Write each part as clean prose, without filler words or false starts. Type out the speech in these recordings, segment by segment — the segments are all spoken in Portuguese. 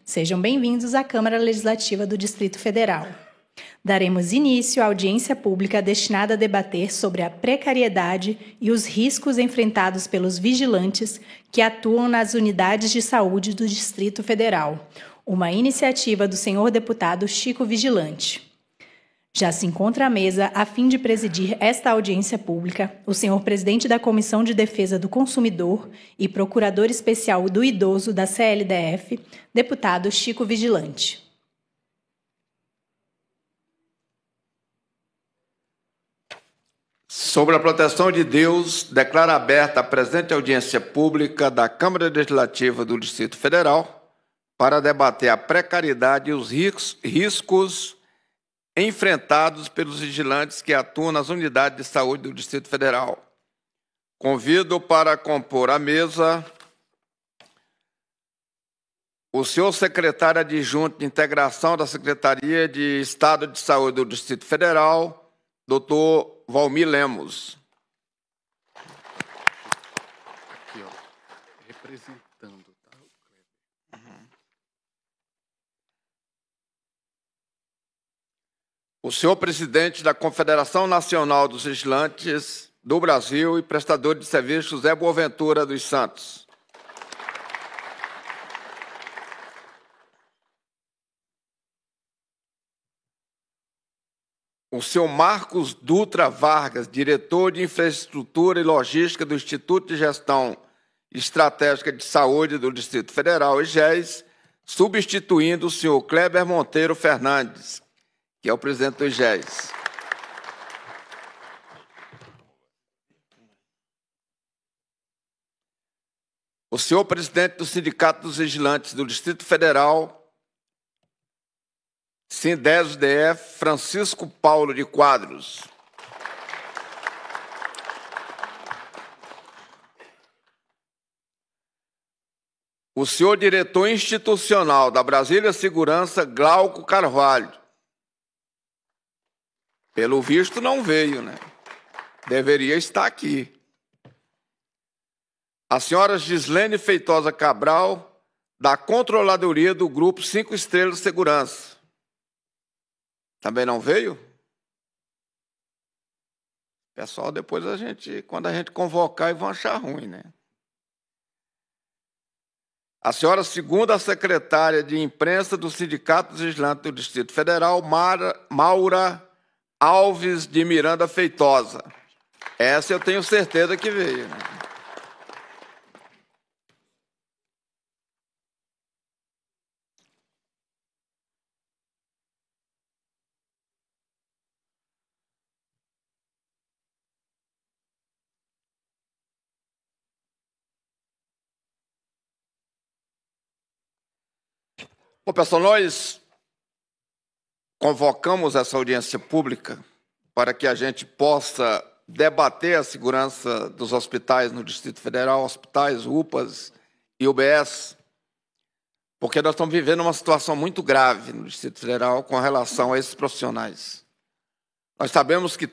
Sejam bem-vindos à Câmara Legislativa do Distrito Federal. Daremos início à audiência pública destinada a debater sobre a precariedade e os riscos enfrentados pelos vigilantes que atuam nas unidades de saúde do Distrito Federal, uma iniciativa do senhor deputado Chico Vigilante. Já se encontra à mesa, a fim de presidir esta audiência pública, o senhor presidente da Comissão de Defesa do Consumidor e procurador especial do idoso da CLDF, deputado Chico Vigilante. Sobre a proteção de Deus, declaro aberta a presente audiência pública da Câmara Legislativa do Distrito Federal para debater a precariedade e os riscos enfrentados pelos vigilantes que atuam nas unidades de saúde do Distrito Federal. Convido para compor a mesa o senhor secretário adjunto de integração da Secretaria de Estado de Saúde do Distrito Federal, doutor Valmir Lemos. Aqui, ó, representando, tá? O senhor presidente da Confederação Nacional dos Vigilantes do Brasil e prestador de serviços, José Boaventura dos Santos. O senhor Marcos Dutra Vargas, diretor de Infraestrutura e Logística do Instituto de Gestão Estratégica de Saúde do Distrito Federal, IGES, substituindo o senhor Kleber Monteiro Fernandes, que é o presidente do IGES. O senhor presidente do Sindicato dos Vigilantes do Distrito Federal, Sindesdf, Francisco Paulo de Quadros. O senhor diretor institucional da Brasília Segurança, Glauco Carvalho. Pelo visto, não veio, né? Deveria estar aqui. A senhora Gislene Feitosa Cabral, da Controladoria do Grupo 5 Estrelas Segurança. Também não veio? Pessoal, depois quando a gente convocar, vão achar ruim, né? A senhora segunda secretária de imprensa do Sindicato dos Vigilantes do Distrito Federal, Maura Alves de Miranda Feitosa. Essa eu tenho certeza que veio, né? Bom, pessoal, nós convocamos essa audiência pública para que a gente possa debater a segurança dos hospitais no Distrito Federal, hospitais, UPAs e UBS, porque nós estamos vivendo uma situação muito grave no Distrito Federal com relação a esses profissionais. Nós sabemos que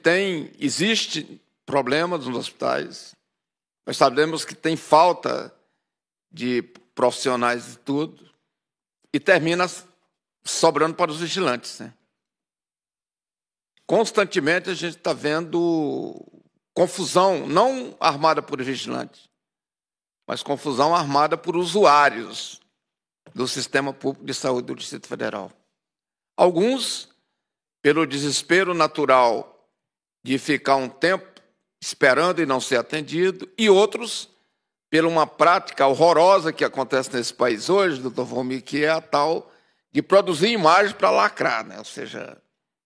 existe problemas nos hospitais, nós sabemos que tem falta de profissionais e tudo, e termina sobrando para os vigilantes, né? Constantemente a gente está vendo confusão, não armada por vigilantes, mas confusão armada por usuários do Sistema Público de Saúde do Distrito Federal. Alguns, pelo desespero natural de ficar um tempo esperando e não ser atendido, e outros, por uma prática horrorosa que acontece nesse país hoje, doutor Valmir, que é a tal de produzir imagem para lacrar, né? Ou seja,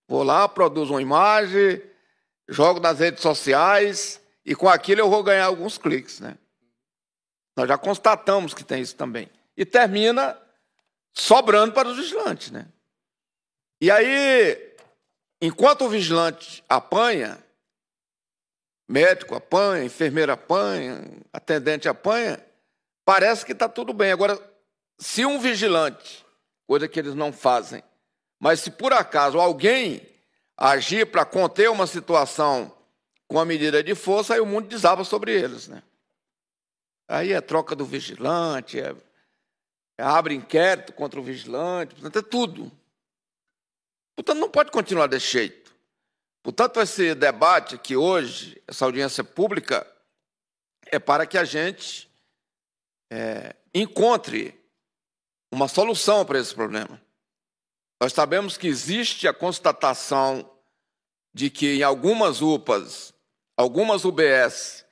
vou lá, produzo uma imagem, jogo nas redes sociais e com aquilo eu vou ganhar alguns cliques, né? Nós já constatamos que tem isso também. E termina sobrando para os vigilantes, né? E aí, enquanto o vigilante apanha, médico apanha, enfermeira apanha, atendente apanha, parece que está tudo bem. Agora, se um vigilante, coisa que eles não fazem, mas se por acaso alguém agir para conter uma situação com a medida de força, aí o mundo desaba sobre eles, né? Aí é troca do vigilante, abre inquérito contra o vigilante, portanto, é tudo. Portanto, não pode continuar desse jeito. Portanto, esse debate aqui hoje, essa audiência pública, é para que a gente encontre uma solução para esse problema. Nós sabemos que existe a constatação de que em algumas UPAs, algumas UBS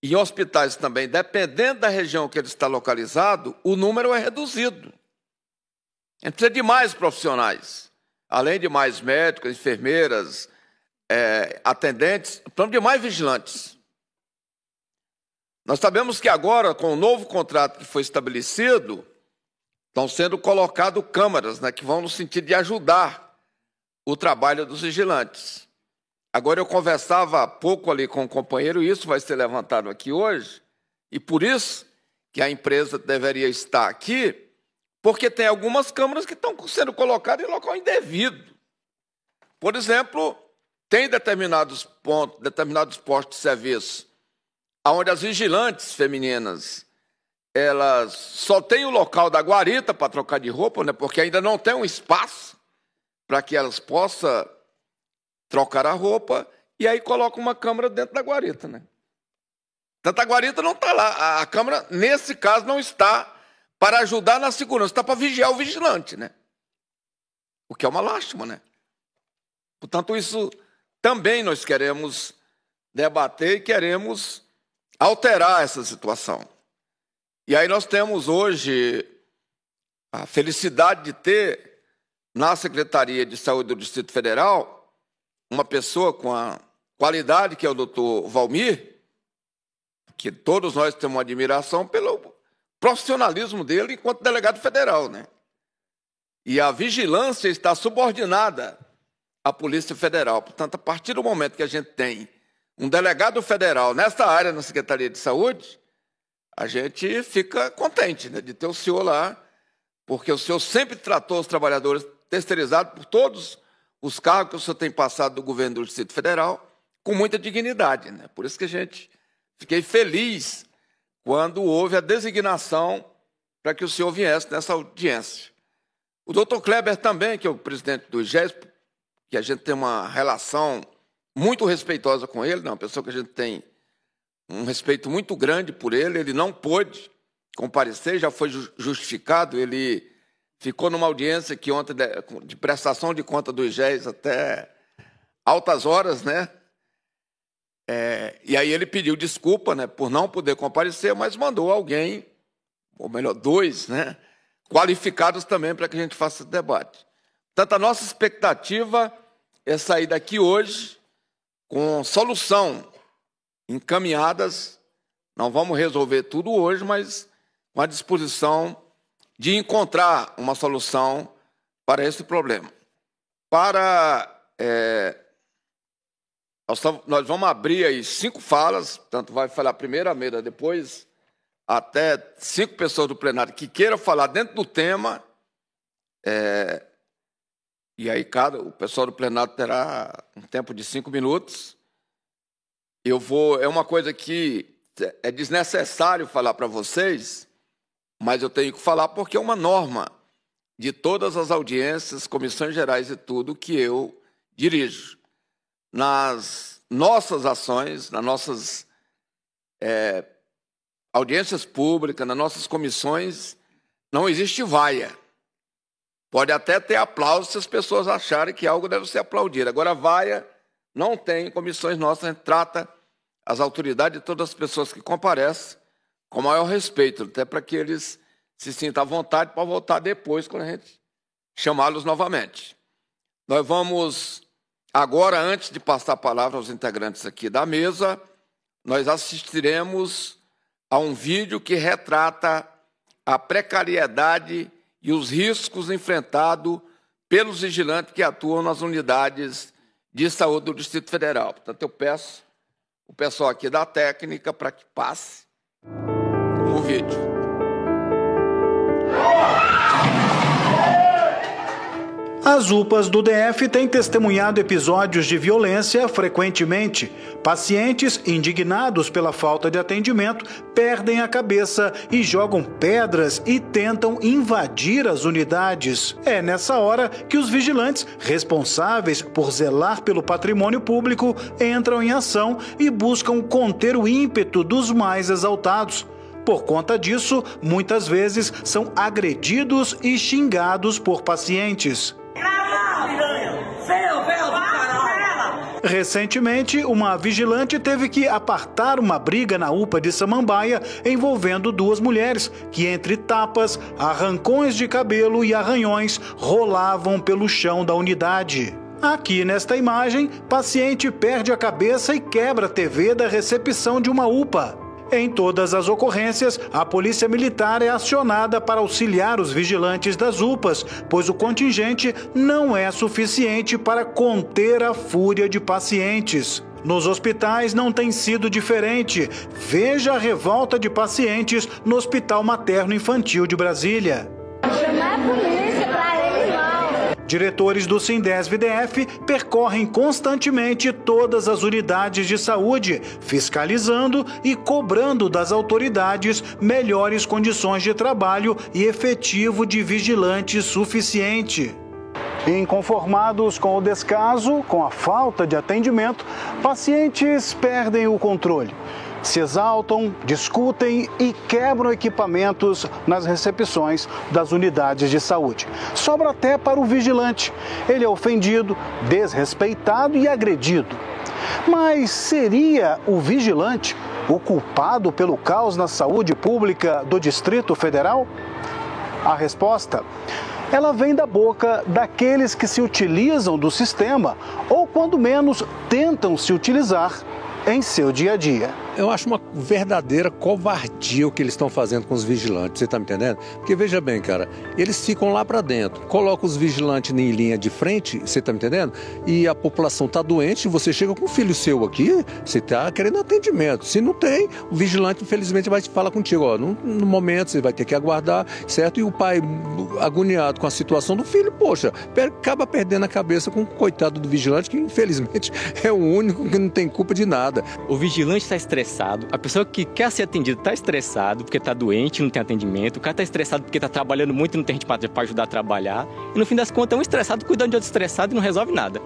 e em hospitais também, dependendo da região que ele está localizado, o número é reduzido. A gente precisa de mais profissionais, além de mais médicos, enfermeiras, atendentes, precisamos de mais vigilantes. Nós sabemos que agora, com o novo contrato que foi estabelecido, estão sendo colocadas câmaras, né, que vão no sentido de ajudar o trabalho dos vigilantes. Agora, eu conversava há pouco ali com um companheiro, e isso vai ser levantado aqui hoje, e por isso que a empresa deveria estar aqui, porque tem algumas câmaras que estão sendo colocadas em local indevido. Por exemplo, tem determinados pontos, determinados postos de serviço, onde as vigilantes femininas, elas só têm o local da guarita para trocar de roupa, né, porque ainda não tem um espaço para que elas possam trocar a roupa, e aí coloca uma câmera dentro da guarita, né? Tanto a guarita não está lá. A câmera, nesse caso, não está para ajudar na segurança, está para vigiar o vigilante, né? O que é uma lástima, né? Portanto, isso também nós queremos debater e queremos alterar essa situação. E aí nós temos hoje a felicidade de ter na Secretaria de Saúde do Distrito Federal uma pessoa com a qualidade que é o doutor Valmir, que todos nós temos uma admiração pelo profissionalismo dele enquanto delegado federal, né? E a vigilância está subordinada à Polícia Federal. Portanto, a partir do momento que a gente tem um delegado federal nessa área na Secretaria de Saúde, a gente fica contente, né, de ter o senhor lá, porque o senhor sempre tratou os trabalhadores terceirizados por todos os cargos que o senhor tem passado do governo do Distrito Federal com muita dignidade, né? Por isso que a gente fiquei feliz quando houve a designação para que o senhor viesse nessa audiência. O doutor Kleber também, que é o presidente do IGESP, que a gente tem uma relação muito respeitosa com ele, né? Uma pessoa que a gente tem um respeito muito grande por ele. Ele não pôde comparecer, já foi justificado, ele ficou numa audiência que ontem de prestação de conta do IGES até altas horas, né? E aí ele pediu desculpa, né, por não poder comparecer, mas mandou alguém, ou melhor, 2, né, qualificados também para que a gente faça esse debate. Portanto, a nossa expectativa é sair daqui hoje com solução encaminhadas. Não vamos resolver tudo hoje, mas com a disposição de encontrar uma solução para esse problema. Nós vamos abrir aí 5 falas, tanto vai falar primeiro a Meira, depois até 5 pessoas do plenário que queiram falar dentro do tema, e aí o pessoal do plenário terá um tempo de 5 minutos. É uma coisa que é desnecessário falar para vocês, mas eu tenho que falar porque é uma norma de todas as audiências, comissões gerais e tudo que eu dirijo. Nas nossas ações, nas nossas audiências públicas, nas nossas comissões, não existe vaia. Pode até ter aplauso se as pessoas acharem que algo deve ser aplaudido. Agora, vaia não tem. Em comissões nossas, a gente trata as autoridades e todas as pessoas que comparecem com o maior respeito, até para que eles se sintam à vontade para voltar depois, quando a gente chamá-los novamente. Nós vamos, agora, antes de passar a palavra aos integrantes aqui da mesa, nós assistiremos a um vídeo que retrata a precariedade e os riscos enfrentados pelos vigilantes que atuam nas unidades de saúde do Distrito Federal. Portanto, eu peço o pessoal aqui da técnica para que passe o vídeo. As UPAs do DF têm testemunhado episódios de violência frequentemente. Pacientes, indignados pela falta de atendimento, perdem a cabeça e jogam pedras e tentam invadir as unidades. É nessa hora que os vigilantes, responsáveis por zelar pelo patrimônio público, entram em ação e buscam conter o ímpeto dos mais exaltados. Por conta disso, muitas vezes são agredidos e xingados por pacientes. Recentemente, uma vigilante teve que apartar uma briga na UPA de Samambaia envolvendo duas mulheres que, entre tapas, arrancões de cabelo e arranhões, rolavam pelo chão da unidade. Aqui nesta imagem, paciente perde a cabeça e quebra a TV da recepção de uma UPA. Em todas as ocorrências, a Polícia Militar é acionada para auxiliar os vigilantes das UPAs, pois o contingente não é suficiente para conter a fúria de pacientes. Nos hospitais não tem sido diferente. Veja a revolta de pacientes no Hospital Materno Infantil de Brasília. Chamar a polícia para ele não. Diretores do Sindesv-DF percorrem constantemente todas as unidades de saúde, fiscalizando e cobrando das autoridades melhores condições de trabalho e efetivo de vigilante suficiente. Inconformados com o descaso, com a falta de atendimento, pacientes perdem o controle. Se exaltam, discutem e quebram equipamentos nas recepções das unidades de saúde. Sobra até para o vigilante. Ele é ofendido, desrespeitado e agredido. Mas seria o vigilante o culpado pelo caos na saúde pública do Distrito Federal? A resposta, ela vem da boca daqueles que se utilizam do sistema ou, quando menos, tentam se utilizar em seu dia a dia. Eu acho uma verdadeira covardia o que eles estão fazendo com os vigilantes, você está me entendendo? Porque veja bem, cara, eles ficam lá para dentro, colocam os vigilantes em linha de frente, você está me entendendo? E a população está doente, você chega com um filho seu aqui, você está querendo atendimento. Se não tem, o vigilante infelizmente vai te falar contigo, ó, no momento você vai ter que aguardar, certo? E o pai agoniado com a situação do filho, poxa, acaba perdendo a cabeça com o coitado do vigilante, que infelizmente é o único que não tem culpa de nada. O vigilante está estressado, a pessoa que quer ser atendida está estressado porque está doente, não tem atendimento, o cara está estressado porque está trabalhando muito e não tem gente para ajudar a trabalhar, e no fim das contas é um estressado cuidando de outro estressado e não resolve nada.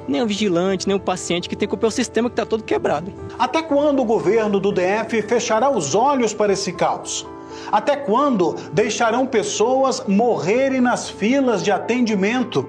Nem o vigilante, nem o paciente, que tem culpa é o sistema que está todo quebrado. Até quando o governo do DF fechará os olhos para esse caos? Até quando deixarão pessoas morrerem nas filas de atendimento?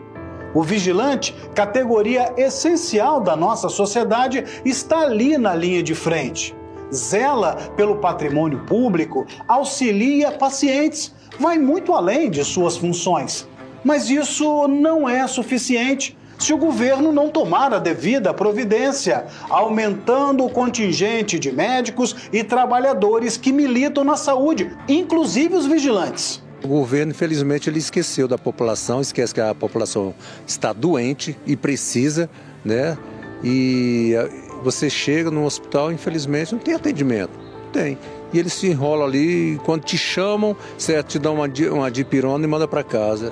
O vigilante, categoria essencial da nossa sociedade, está ali na linha de frente. Zela pelo patrimônio público, auxilia pacientes, vai muito além de suas funções. Mas isso não é suficiente se o governo não tomar a devida providência, aumentando o contingente de médicos e trabalhadores que militam na saúde, inclusive os vigilantes. O governo, infelizmente, ele esqueceu da população, esquece que a população está doente e precisa, né? E você chega no hospital, infelizmente, não tem atendimento. Não tem. E eles se enrolam ali, quando te chamam, certo, te dão uma dipirona e manda para casa.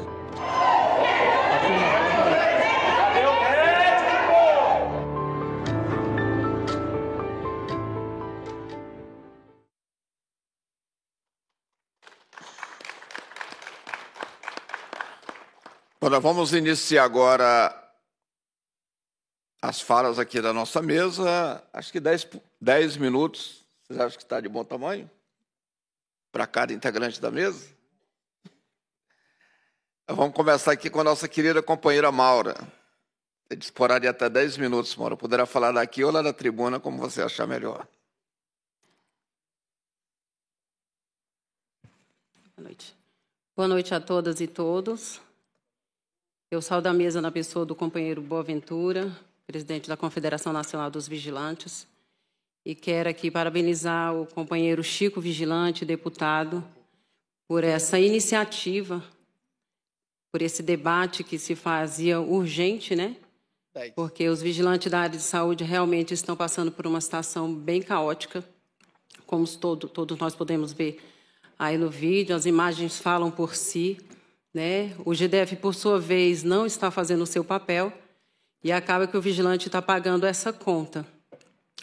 Nós vamos iniciar agora as falas aqui da nossa mesa. Acho que 10 minutos. Vocês acham que está de bom tamanho? Para cada integrante da mesa? Vamos começar aqui com a nossa querida companheira Maura. Você disporá até 10 minutos, Maura. Poderá falar daqui ou lá da tribuna, como você achar melhor. Boa noite. Boa noite a todas e todos. Eu saúdo a mesa na pessoa do companheiro Boaventura, presidente da Confederação Nacional dos Vigilantes, e quero aqui parabenizar o companheiro Chico Vigilante, deputado, por essa iniciativa, por esse debate que se fazia urgente, né? Porque os vigilantes da área de saúde realmente estão passando por uma situação bem caótica, como todos nós podemos ver aí no vídeo, as imagens falam por si. né? O GDF, por sua vez, não está fazendo o seu papel e acaba que o vigilante está pagando essa conta,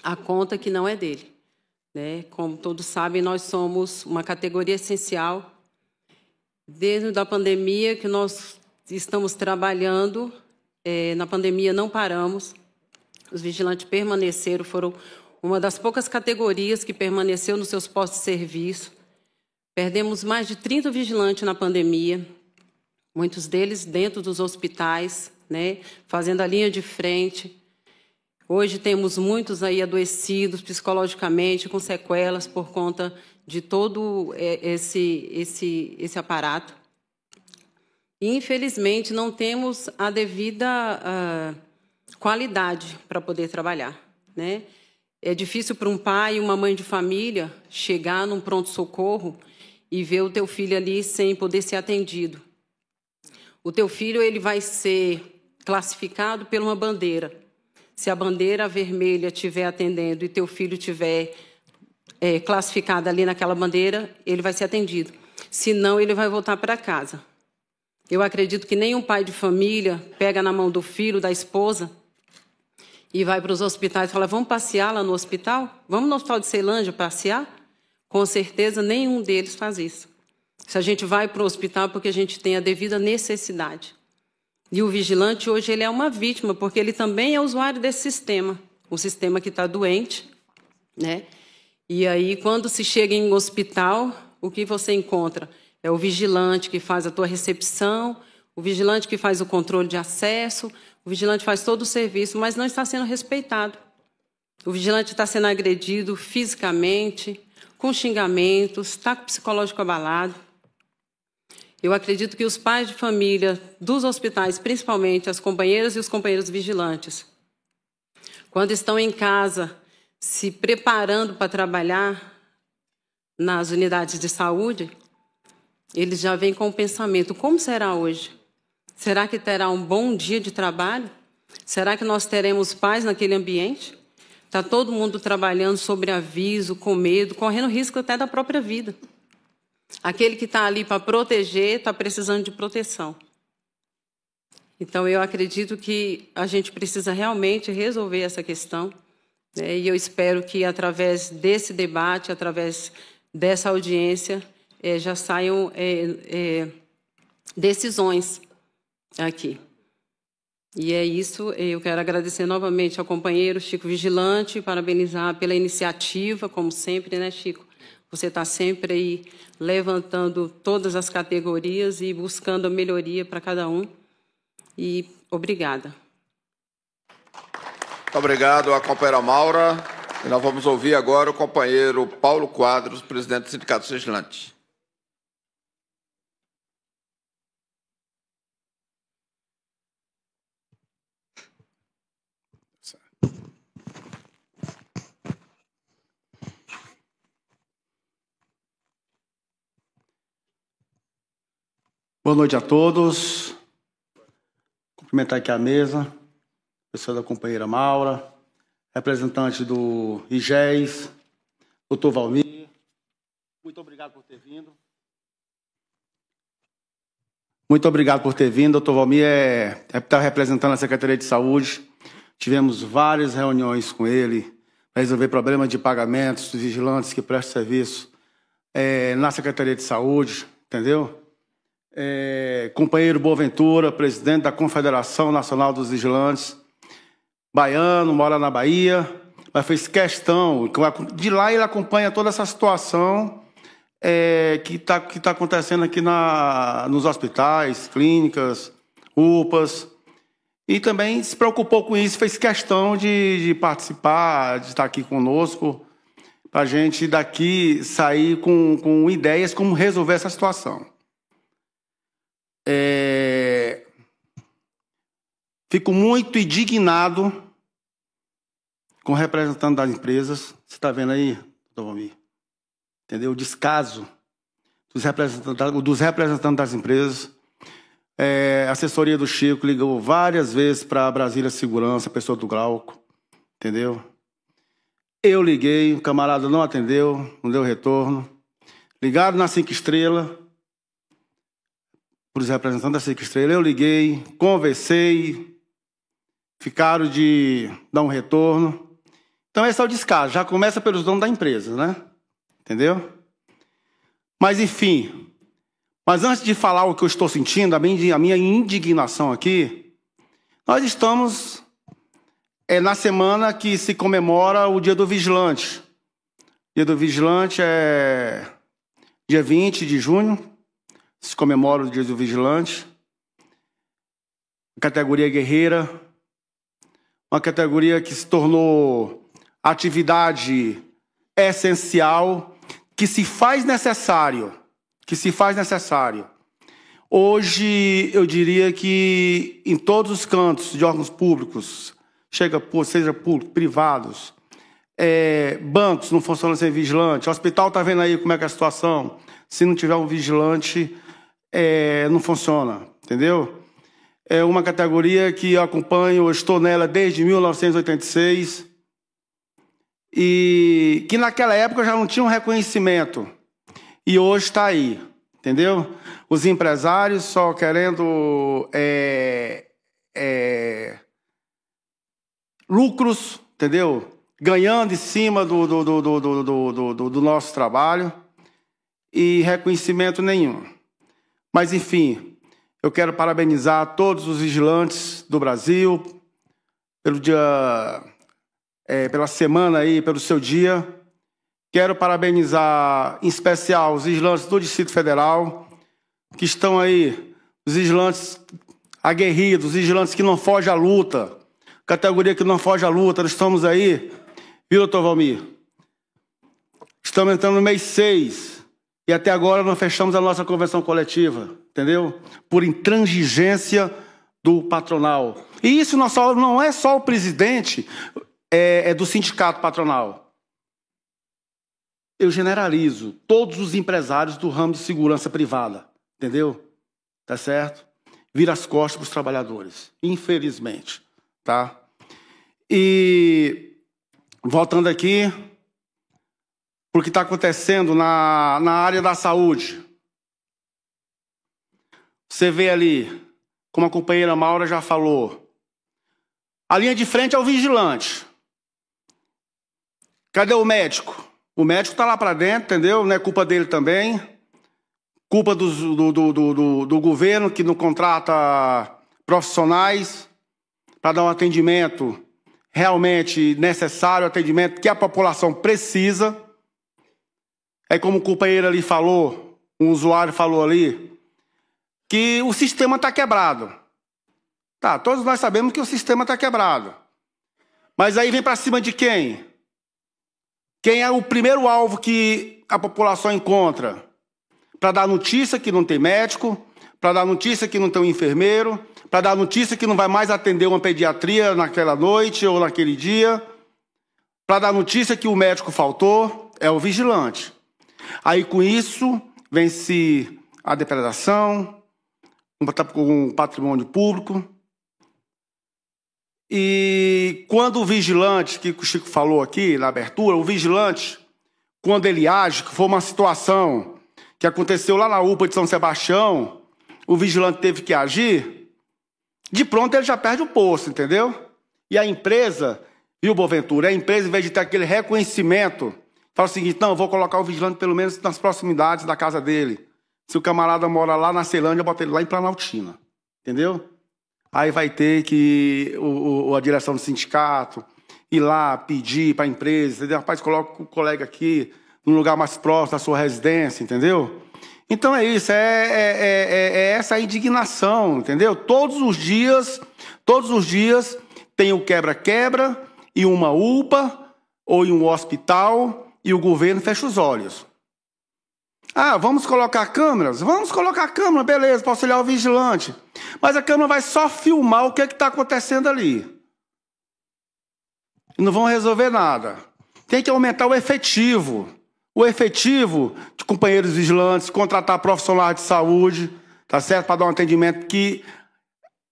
a conta que não é dele, né? Como todos sabem, nós somos uma categoria essencial. Desde a pandemia que nós estamos trabalhando, na pandemia não paramos, os vigilantes permaneceram, foram uma das poucas categorias que permaneceu nos seus postos de serviço. Perdemos mais de 30 vigilantes na pandemia, muitos deles dentro dos hospitais, né, fazendo a linha de frente. Hoje temos muitos aí adoecidos psicologicamente, com sequelas por conta de todo esse aparato. E, infelizmente, não temos a devida qualidade para poder trabalhar, né? É difícil para um pai e uma mãe de família chegar num pronto-socorro e ver o teu filho ali sem poder ser atendido. O teu filho ele vai ser classificado por uma bandeira. Se a bandeira vermelha estiver atendendo e teu filho estiver classificado ali naquela bandeira, ele vai ser atendido. Se não, ele vai voltar para casa. Eu acredito que nenhum pai de família pega na mão do filho, da esposa, e vai para os hospitais e fala, vamos passear lá no hospital? Vamos no hospital de Ceilândia passear? Com certeza, nenhum deles faz isso. Se a gente vai para o hospital porque a gente tem a devida necessidade. E o vigilante, hoje, ele é uma vítima, porque ele também é usuário desse sistema, o sistema que está doente, né? E aí, quando se chega em um hospital, o que você encontra? É o vigilante que faz a tua recepção, o vigilante que faz o controle de acesso, o vigilante faz todo o serviço, mas não está sendo respeitado. O vigilante está sendo agredido fisicamente, com xingamentos, está com o psicológico abalado. Eu acredito que os pais de família dos hospitais, principalmente as companheiras e os companheiros vigilantes, quando estão em casa se preparando para trabalhar nas unidades de saúde, eles já vêm com o pensamento, como será hoje? Será que terá um bom dia de trabalho? Será que nós teremos paz naquele ambiente? Está todo mundo trabalhando sobre aviso, com medo, correndo risco até da própria vida. Aquele que está ali para proteger está precisando de proteção. Então, eu acredito que a gente precisa realmente resolver essa questão, né? E eu espero que, através desse debate, através dessa audiência, já saiam decisões aqui. E é isso, eu quero agradecer novamente ao companheiro Chico Vigilante, parabenizar pela iniciativa, como sempre, né, Chico? Você está sempre aí levantando todas as categorias e buscando a melhoria para cada um. E obrigada. Muito obrigado à companheira Maura. E nós vamos ouvir agora o companheiro Paulo Quadros, presidente do Sindicato Vigilante. Boa noite a todos. Cumprimentar aqui a mesa, pessoa da companheira Maura, representante do IGES, doutor Valmir. Muito obrigado por ter vindo. Muito obrigado por ter vindo. Doutor Valmir está representando a Secretaria de Saúde. Tivemos várias reuniões com ele para resolver problemas de pagamentos dos vigilantes que prestam serviço na Secretaria de Saúde, entendeu? Companheiro Boaventura, presidente da Confederação Nacional dos Vigilantes, baiano, mora na Bahia, mas fez questão, de lá ele acompanha toda essa situação que tá acontecendo aqui nos hospitais, clínicas, UPAs, e também se preocupou com isso, fez questão de participar, de estar aqui conosco, para a gente daqui sair com ideias como resolver essa situação. Fico muito indignado com o representante das empresas. Você está vendo aí, doutor Valmir? Entendeu? O descaso dos representantes das empresas. A assessoria do Chico ligou várias vezes para a Brasília Segurança, a pessoa do Glauco. Entendeu? Eu liguei, o camarada não atendeu, não deu retorno. Ligaram na 5 Estrelas. para os representantes da 5 Estrelas. Eu liguei, conversei, ficaram de dar um retorno. Então, esse é o descaso. Já começa pelos donos da empresa, né? Entendeu? Mas, enfim. Mas antes de falar o que eu estou sentindo, a minha indignação aqui, nós estamos na semana que se comemora o Dia do Vigilante. O Dia do Vigilante é dia 20 de junho, se comemora o Dia do Vigilante. Categoria guerreira, uma categoria que se tornou atividade essencial, que se faz necessário. Hoje, eu diria que em todos os cantos de órgãos públicos, seja público, privados, bancos não funcionam sem vigilante, o hospital está vendo aí como é que é a situação. Se não tiver um vigilante, não funciona, entendeu? É uma categoria que eu acompanho, eu estou nela desde 1986, e que naquela época já não tinha um reconhecimento, e hoje está aí, entendeu? Os empresários só querendo lucros, entendeu? Ganhando em cima do nosso trabalho e reconhecimento nenhum. Mas, enfim, eu quero parabenizar todos os vigilantes do Brasil pelo dia, pela semana aí, pelo seu dia. Quero parabenizar, em especial, os vigilantes do Distrito Federal, que estão aí, os vigilantes aguerridos, os vigilantes que não fogem à luta, categoria que não foge à luta. Nós estamos aí, viu, doutor Valmir? Estamos entrando no mês 6, e até agora não fechamos a nossa convenção coletiva, entendeu? Por intransigência do patronal. E isso não é só o presidente do sindicato patronal. Eu generalizo todos os empresários do ramo de segurança privada, entendeu? Tá certo? Vira as costas para os trabalhadores, infelizmente, tá? E voltando aqui, por que está acontecendo na área da saúde. Você vê ali, como a companheira Maura já falou, a linha de frente é o vigilante. Cadê o médico? O médico está lá para dentro, entendeu? Não é culpa dele também. Culpa do governo, que não contrata profissionais para dar um atendimento realmente necessário, atendimento que a população precisa. É como o companheiro ali falou, um usuário falou ali, que o sistema está quebrado. Tá, todos nós sabemos que o sistema está quebrado. Mas aí vem para cima de quem? Quem é o primeiro alvo que a população encontra? Para dar notícia que não tem médico, para dar notícia que não tem um enfermeiro, para dar notícia que não vai mais atender uma pediatria naquela noite ou naquele dia, para dar notícia que o médico faltou, é o vigilante. Aí, com isso, vem-se a depredação, com o patrimônio público. E quando o vigilante, que o Chico falou aqui na abertura, o vigilante, quando ele age, que foi uma situação que aconteceu lá na UPA de São Sebastião, o vigilante teve que agir, de pronto ele já perde o posto, entendeu? E a empresa, viu, Boaventura, a empresa, em vez de ter aquele reconhecimento, fala o seguinte: não, eu vou colocar o vigilante pelo menos nas proximidades da casa dele. Se o camarada mora lá na Ceilândia, bota ele lá em Planaltina, entendeu? Aí vai ter que a direção do sindicato ir lá pedir para a empresa, entendeu? Rapaz, coloca o colega aqui num lugar mais próximo da sua residência, entendeu? Então é isso, é essa indignação, entendeu? Todos os dias tem o quebra-quebra e uma UPA ou em um hospital e o governo fecha os olhos. Ah, vamos colocar câmeras? Vamos colocar câmera, beleza, para auxiliar o vigilante. Mas a câmera vai só filmar o que está acontecendo ali. E não vão resolver nada. Tem que aumentar o efetivo. O efetivo de companheiros vigilantes, contratar profissionais de saúde, tá certo? Para dar um atendimento que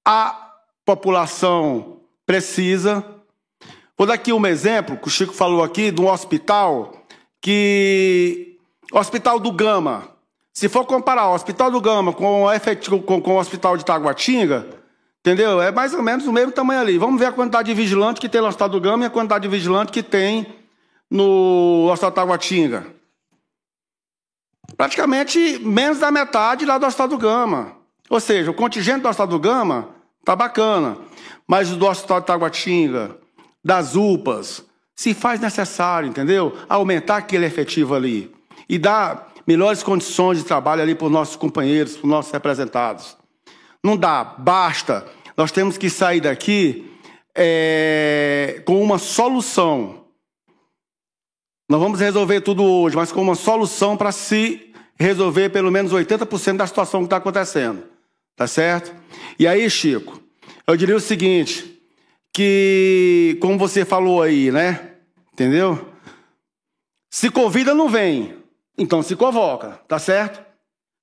a população precisa. Vou dar aqui um exemplo, que o Chico falou aqui, de um hospital o Hospital do Gama. Se for comparar o Hospital do Gama com o Hospital de Taguatinga, entendeu? É mais ou menos o mesmo tamanho ali. Vamos ver a quantidade de vigilante que tem no Hospital do Gama e a quantidade de vigilante que tem no Hospital de Taguatinga. Praticamente menos da metade lá do Hospital do Gama. Ou seja, o contingente do Hospital do Gama tá bacana, mas o do Hospital de Taguatinga, das UPAs, se faz necessário, entendeu? Aumentar aquele efetivo ali e dar melhores condições de trabalho ali para os nossos companheiros, para os nossos representados. Não dá, basta. Nós temos que sair daqui com uma solução. Nós vamos resolver tudo hoje, mas com uma solução para se resolver pelo menos 80% da situação que está acontecendo. Tá certo? E aí, Chico, eu diria o seguinte, que, como você falou aí, né? Entendeu? Se convida, não vem. Então se convoca, tá certo?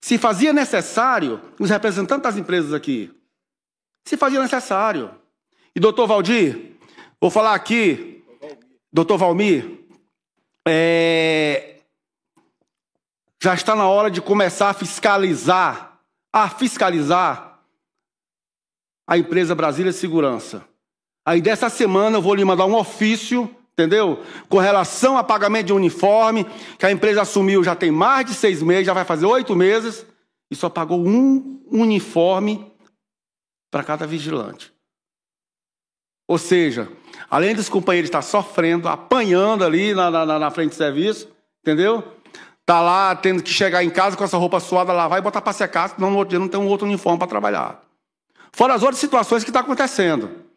Se fazia necessário, os representantes das empresas aqui, se fazia necessário. E doutor Valdir, vou falar aqui, doutor Valmir, já está na hora de começar a fiscalizar a empresa Brasília Segurança. Aí dessa semana eu vou lhe mandar um ofício, entendeu? Com relação a pagamento de uniforme, que a empresa assumiu já tem mais de 6 meses, já vai fazer 8 meses, e só pagou um uniforme para cada vigilante. Ou seja, além dos companheiros estar sofrendo, apanhando ali na frente de serviço, entendeu? Tá lá tendo que chegar em casa com essa roupa suada, lavar e botar para secar, senão no outro dia não tem um outro uniforme para trabalhar. Fora as outras situações que estão acontecendo.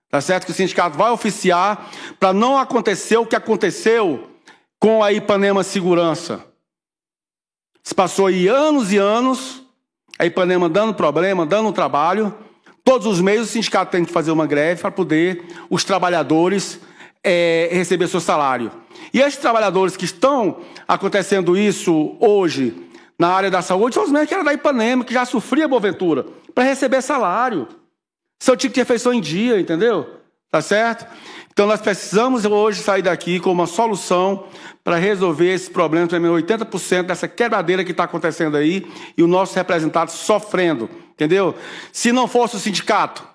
Tá certo que o sindicato vai oficiar para não acontecer o que aconteceu com a Ipanema Segurança. Se passou aí anos e anos, a Ipanema dando problema, dando trabalho. Todos os meses o sindicato tem que fazer uma greve para poder os trabalhadores receber seu salário. E esses trabalhadores que estão acontecendo isso hoje na área da saúde são os mesmos que eram da Ipanema, que já sofria Boaventura, para receber salário. Seu tipo de refeição em dia, entendeu? Tá certo? Então nós precisamos hoje sair daqui com uma solução para resolver esse problema, também 80% dessa quebradeira que está acontecendo aí e o nosso representado sofrendo, entendeu? Se não fosse o sindicato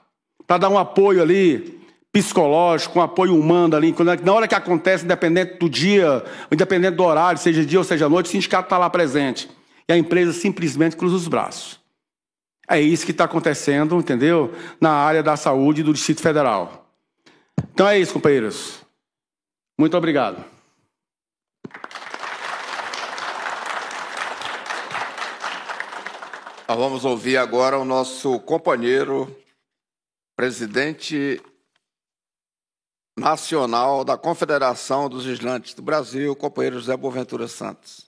para dar um apoio ali psicológico, um apoio humano ali, na hora que acontece, independente do dia, independente do horário, seja dia ou seja noite, o sindicato está lá presente. E a empresa simplesmente cruza os braços. É isso que está acontecendo, entendeu? Na área da saúde do Distrito Federal. Então é isso, companheiros. Muito obrigado. Nós vamos ouvir agora o nosso companheiro, presidente nacional da Confederação dos Vigilantes do Brasil, companheiro José Boaventura Santos.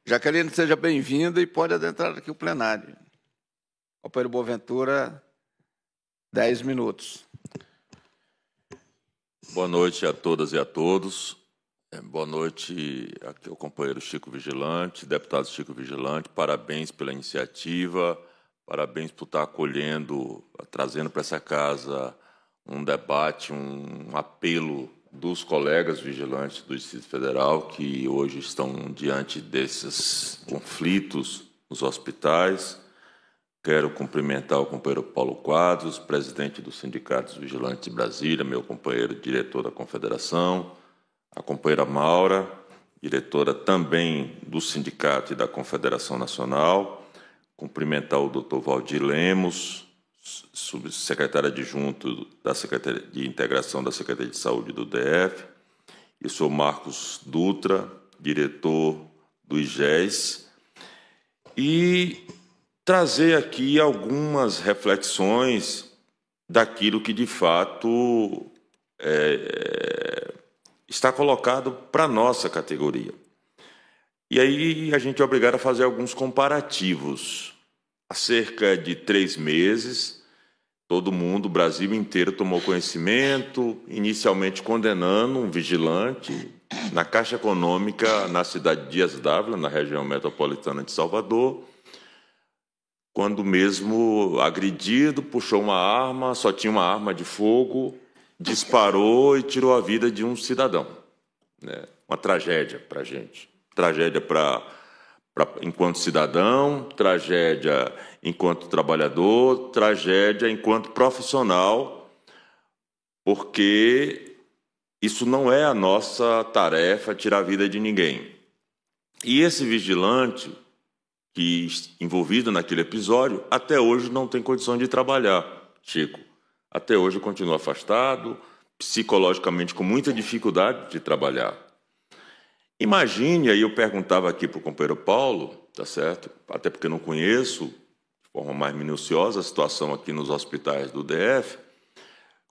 Jaqueline, seja bem-vinda e pode adentrar aqui o plenário. Companheiro Boaventura, 10 minutos. Boa noite a todas e a todos. Boa noite aqui ao companheiro Chico Vigilante, deputado Chico Vigilante. Parabéns pela iniciativa, parabéns por estar acolhendo, trazendo para essa casa um debate, um apelo dos colegas vigilantes do Distrito Federal que hoje estão diante desses conflitos nos hospitais. Quero cumprimentar o companheiro Paulo Quadros, presidente do Sindicato dos Vigilantes de Brasília, meu companheiro diretor da Confederação, a companheira Maura, diretora também do Sindicato e da Confederação Nacional, cumprimentar o doutor Valdir Lemos, subsecretário adjunto da Secretaria de Integração da Secretaria de Saúde do DF, e sou Marcos Dutra, diretor do IGES, e trazer aqui algumas reflexões daquilo que, de fato, está colocado para a nossa categoria. E aí a gente é obrigado a fazer alguns comparativos. Há cerca de 3 meses, todo mundo, o Brasil inteiro, tomou conhecimento, inicialmente condenando um vigilante na Caixa Econômica, na cidade de Dias d'Ávila, na região metropolitana de Salvador, quando mesmo agredido, puxou uma arma, só tinha uma arma de fogo, disparou e tirou a vida de um cidadão. Uma tragédia para a gente, tragédia para enquanto cidadão, tragédia enquanto trabalhador, tragédia enquanto profissional, porque isso não é a nossa tarefa, tirar a vida de ninguém. E esse vigilante, que envolvido naquele episódio, até hoje não tem condição de trabalhar, Chico. Até hoje continua afastado, psicologicamente com muita dificuldade de trabalhar. Imagine, aí eu perguntava aqui para o companheiro Paulo, tá certo? Até porque não conheço de forma mais minuciosa a situação aqui nos hospitais do DF,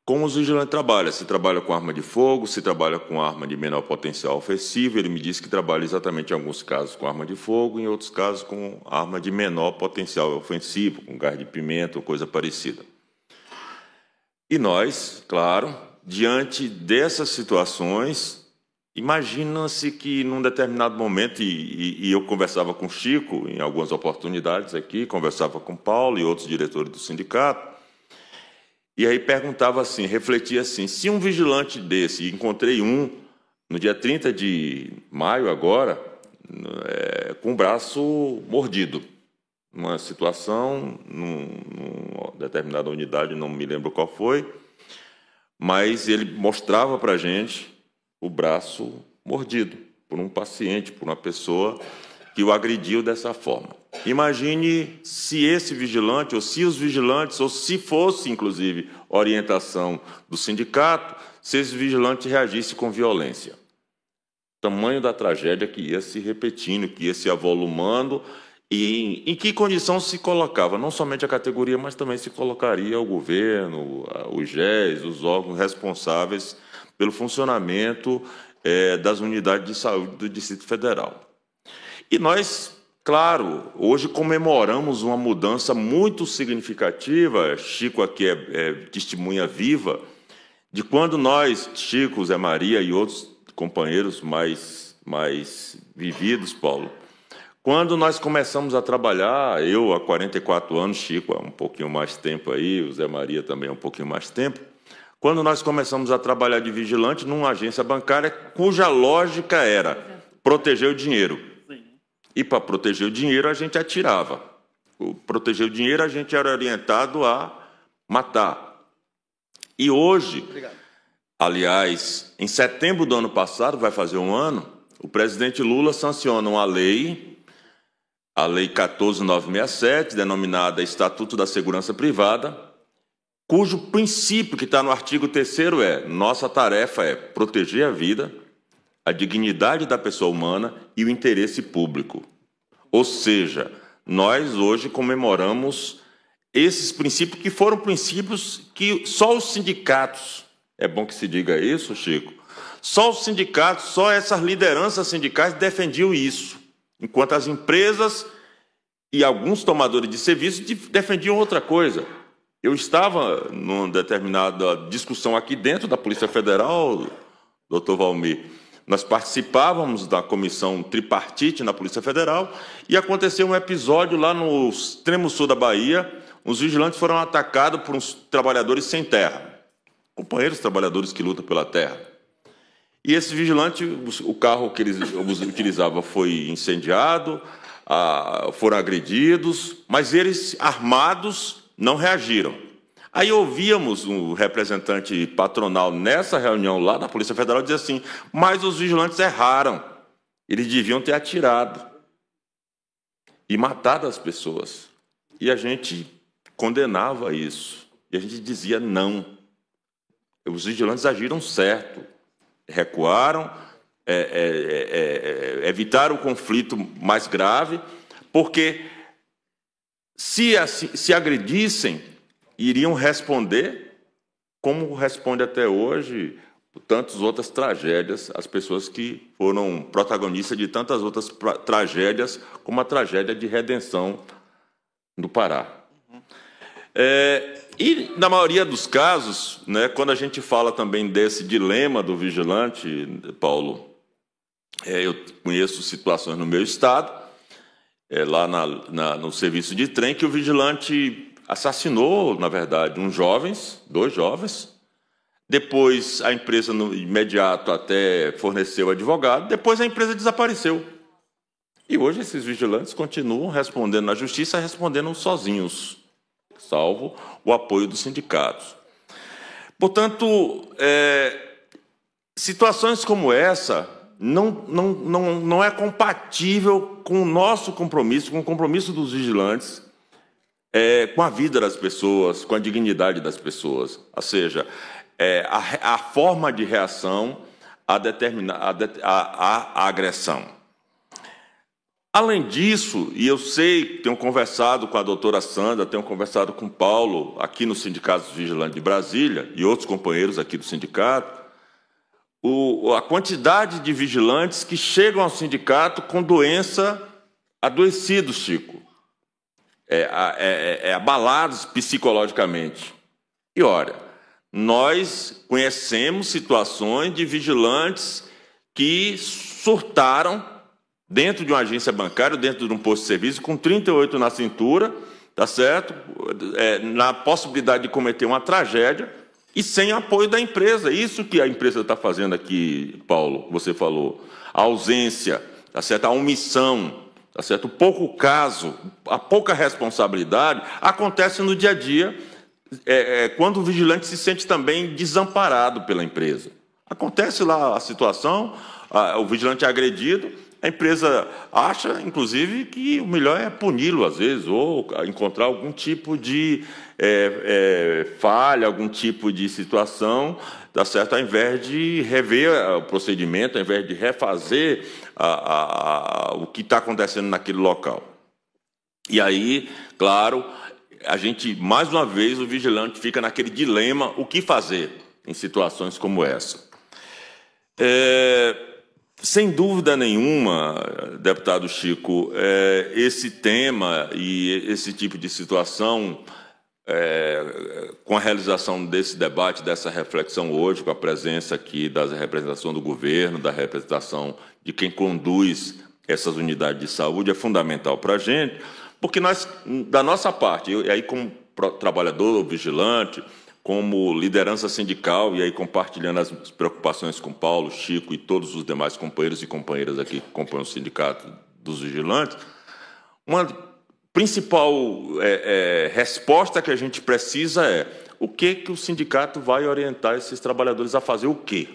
como os vigilantes trabalham. Se trabalha com arma de fogo, se trabalha com arma de menor potencial ofensivo. Ele me disse que trabalha exatamente em alguns casos com arma de fogo, em outros casos com arma de menor potencial ofensivo, com gás de pimenta ou coisa parecida. E nós, claro, diante dessas situações, imagina-se que num determinado momento, e eu conversava com o Chico em algumas oportunidades aqui, conversava com o Paulo e outros diretores do sindicato, e aí perguntava assim, refletia assim, se um vigilante desse, encontrei um no dia 30 de maio agora, com o braço mordido, numa situação, numa determinada unidade, não me lembro qual foi, mas ele mostrava para a gente o braço mordido por um paciente, por uma pessoa que o agrediu dessa forma. Imagine se esse vigilante, ou se os vigilantes, ou se fosse, inclusive, orientação do sindicato, se esse vigilante reagisse com violência. O tamanho da tragédia que ia se repetindo, que ia se avolumando, e em que condição se colocava, não somente a categoria, mas também se colocaria o governo, os GES, os órgãos responsáveis pelo funcionamento das unidades de saúde do Distrito Federal. E nós, claro, hoje comemoramos uma mudança muito significativa, Chico aqui é testemunha viva, de quando nós, Chico, Zé Maria e outros companheiros mais vividos, Paulo, quando nós começamos a trabalhar, eu há 44 anos, Chico há um pouquinho mais tempo aí, o Zé Maria também há um pouquinho mais tempo, quando nós começamos a trabalhar de vigilante numa agência bancária cuja lógica era proteger o dinheiro. E para proteger o dinheiro a gente atirava. Para proteger o dinheiro a gente era orientado a matar. E hoje, aliás, em setembro do ano passado, vai fazer um ano, o presidente Lula sanciona uma lei, a Lei 14.967, denominada Estatuto da Segurança Privada, cujo princípio que está no artigo 3º é: nossa tarefa é proteger a vida, a dignidade da pessoa humana e o interesse público. Ou seja, nós hoje comemoramos esses princípios que foram princípios que só os sindicatos, é bom que se diga isso, Chico, só os sindicatos, só essas lideranças sindicais defendiam isso, enquanto as empresas e alguns tomadores de serviço defendiam outra coisa. Eu estava numa determinada discussão aqui dentro da Polícia Federal, doutor Valmir. Nós participávamos da comissão tripartite na Polícia Federal e aconteceu um episódio lá no extremo sul da Bahia. Os vigilantes foram atacados por uns trabalhadores sem terra, companheiros trabalhadores que lutam pela terra. E esse vigilante, o carro que eles utilizavam foi incendiado, foram agredidos, mas eles, armados, não reagiram. Aí ouvíamos um representante patronal nessa reunião lá da Polícia Federal dizer assim, mas os vigilantes erraram, eles deviam ter atirado e matado as pessoas. E a gente condenava isso, e a gente dizia não. Os vigilantes agiram certo, recuaram, evitaram o conflito mais grave, porque se agredissem, iriam responder como responde até hoje por tantas outras tragédias, as pessoas que foram protagonistas de tantas outras tragédias, como a tragédia de Redenção do Pará. E, na maioria dos casos, né, quando a gente fala também desse dilema do vigilante, Paulo, eu conheço situações no meu estado, lá no serviço de trem, que o vigilante assassinou, na verdade, dois jovens. Depois, a empresa, no imediato, até forneceu advogado. Depois, a empresa desapareceu. E hoje esses vigilantes continuam respondendo na justiça, respondendo sozinhos, salvo o apoio dos sindicatos. Portanto, situações como essa não é compatível com o nosso compromisso, com o compromisso dos vigilantes, com a vida das pessoas, com a dignidade das pessoas. Ou seja, a forma de reação à agressão. Além disso, e eu sei, tenho conversado com a doutora Sandra, tenho conversado com o Paulo, aqui no Sindicato dos Vigilantes de Brasília, e outros companheiros aqui do sindicato, a quantidade de vigilantes que chegam ao sindicato com doença adoecidos, Chico, abalados psicologicamente. E, olha, nós conhecemos situações de vigilantes que surtaram dentro de uma agência bancária, dentro de um posto de serviço, com 38 na cintura, tá certo? Na possibilidade de cometer uma tragédia e sem apoio da empresa. Isso que a empresa está fazendo aqui, Paulo, você falou. A ausência, tá certo? A omissão, tá certo? O pouco caso, a pouca responsabilidade acontece no dia a dia, quando o vigilante se sente também desamparado pela empresa. Acontece lá a situação, o vigilante é agredido, a empresa acha, inclusive, que o melhor é puni-lo, às vezes, ou encontrar algum tipo de falha, algum tipo de situação, tá certo? Ao invés de rever o procedimento, ao invés de refazer o que está acontecendo naquele local. E aí, claro, a gente, mais uma vez, o vigilante fica naquele dilema, o que fazer em situações como essa. Sem dúvida nenhuma, deputado Chico, esse tema e esse tipo de situação, com a realização desse debate, dessa reflexão hoje, com a presença aqui da representação do governo, da representação de quem conduz essas unidades de saúde, é fundamental para a gente, porque nós, da nossa parte, e aí como trabalhador vigilante, como liderança sindical, e aí compartilhando as preocupações com Paulo, Chico e todos os demais companheiros e companheiras aqui que compõem o Sindicato dos Vigilantes, uma principal resposta que a gente precisa o que o sindicato vai orientar esses trabalhadores a fazer o quê?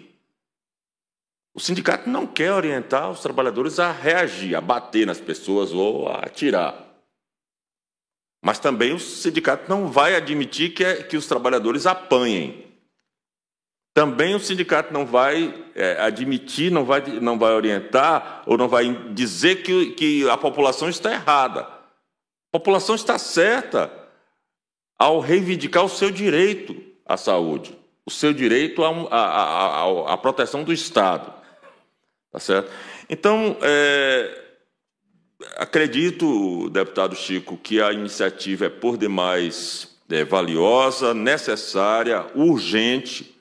O sindicato não quer orientar os trabalhadores a reagir, a bater nas pessoas ou a atirar. Mas também o sindicato não vai admitir que os trabalhadores apanhem. Também o sindicato não vai admitir, não vai orientar ou não vai dizer que a população está errada. A população está certa ao reivindicar o seu direito à saúde, o seu direito à proteção do Estado. Tá certo? Então, acredito, deputado Chico, que a iniciativa é por demais valiosa, necessária, urgente.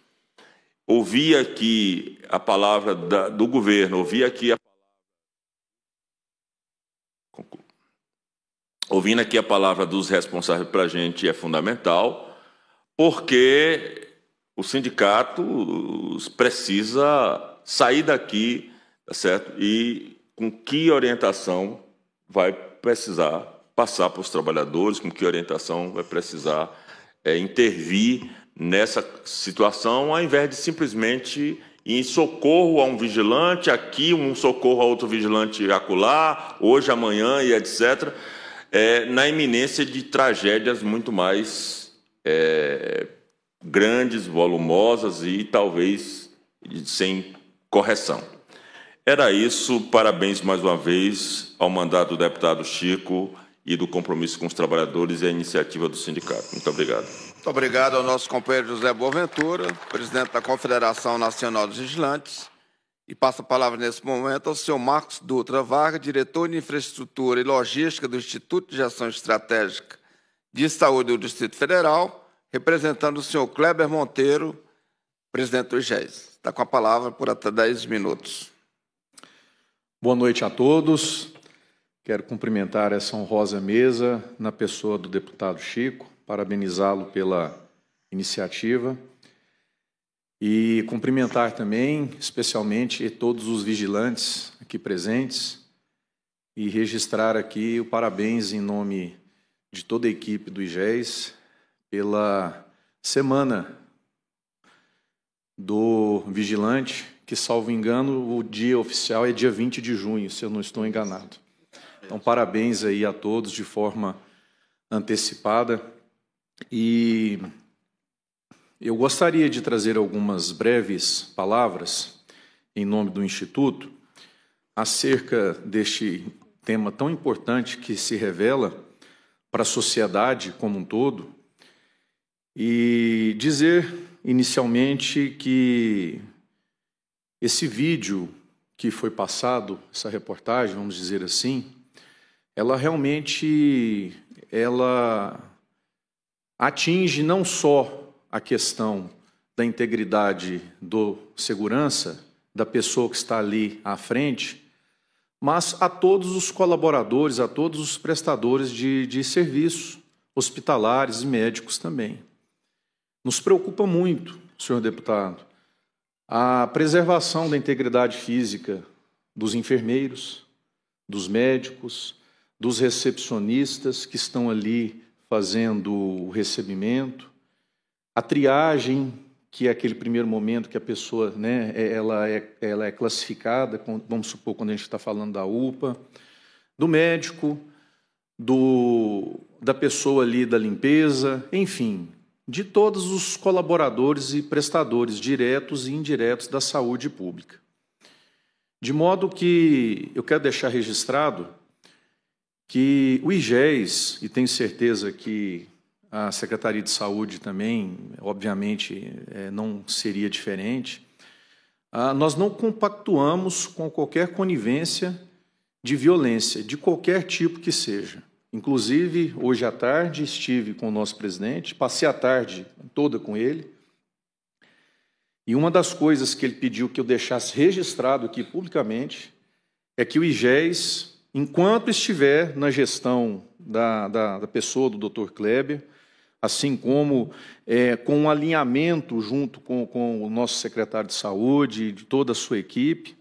Ouvi aqui a palavra do governo, ouvindo aqui a palavra dos responsáveis para a gente é fundamental, porque o sindicato precisa sair daqui, tá certo? E com que orientação vai precisar passar para os trabalhadores, com que orientação vai precisar intervir nessa situação, ao invés de simplesmente ir em socorro a um vigilante aqui, um socorro a outro vigilante acolá, hoje, amanhã e etc., na iminência de tragédias muito mais grandes, volumosas e talvez sem correção. Era isso, parabéns mais uma vez ao mandato do deputado Chico e do compromisso com os trabalhadores e a iniciativa do sindicato. Muito obrigado. Muito obrigado ao nosso companheiro José Boaventura, presidente da Confederação Nacional dos Vigilantes. E passo a palavra nesse momento ao senhor Marcos Dutra Vargas, diretor de Infraestrutura e Logística do Instituto de Ação Estratégica de Saúde do Distrito Federal, representando o senhor Kleber Monteiro, presidente do IGES. Está com a palavra por até 10 minutos. Boa noite a todos. Quero cumprimentar essa honrosa mesa na pessoa do deputado Chico, parabenizá-lo pela iniciativa e cumprimentar também, especialmente, todos os vigilantes aqui presentes e registrar aqui o parabéns em nome de toda a equipe do IGES pela semana do vigilante, que, salvo engano, o dia oficial é dia 20 de junho, se eu não estou enganado. Então, parabéns aí a todos de forma antecipada. E eu gostaria de trazer algumas breves palavras em nome do Instituto acerca deste tema tão importante que se revela para a sociedade como um todo, e dizer inicialmente que esse vídeo que foi passado, essa reportagem, vamos dizer assim, ela realmente atinge não só a questão da integridade do segurança, da pessoa que está ali à frente, mas a todos os colaboradores, a todos os prestadores de serviços hospitalares e médicos também. Nos preocupa muito, senhor deputado, a preservação da integridade física dos enfermeiros, dos médicos, dos recepcionistas que estão ali fazendo o recebimento, a triagem, que é aquele primeiro momento que a pessoa, né, ela é classificada, vamos supor, quando a gente está falando da UPA, do médico, da pessoa ali da limpeza, enfim, de todos os colaboradores e prestadores diretos e indiretos da saúde pública. De modo que eu quero deixar registrado que o IGES, e tenho certeza que a Secretaria de Saúde também, obviamente, não seria diferente, nós não compactuamos com qualquer conivência de violência, de qualquer tipo que seja. Inclusive, hoje à tarde, estive com o nosso presidente, passei a tarde toda com ele, e uma das coisas que ele pediu que eu deixasse registrado aqui publicamente é que o IGES, enquanto estiver na gestão da pessoa do Dr. Kleber, assim como com um alinhamento junto com o nosso secretário de Saúde e de toda a sua equipe,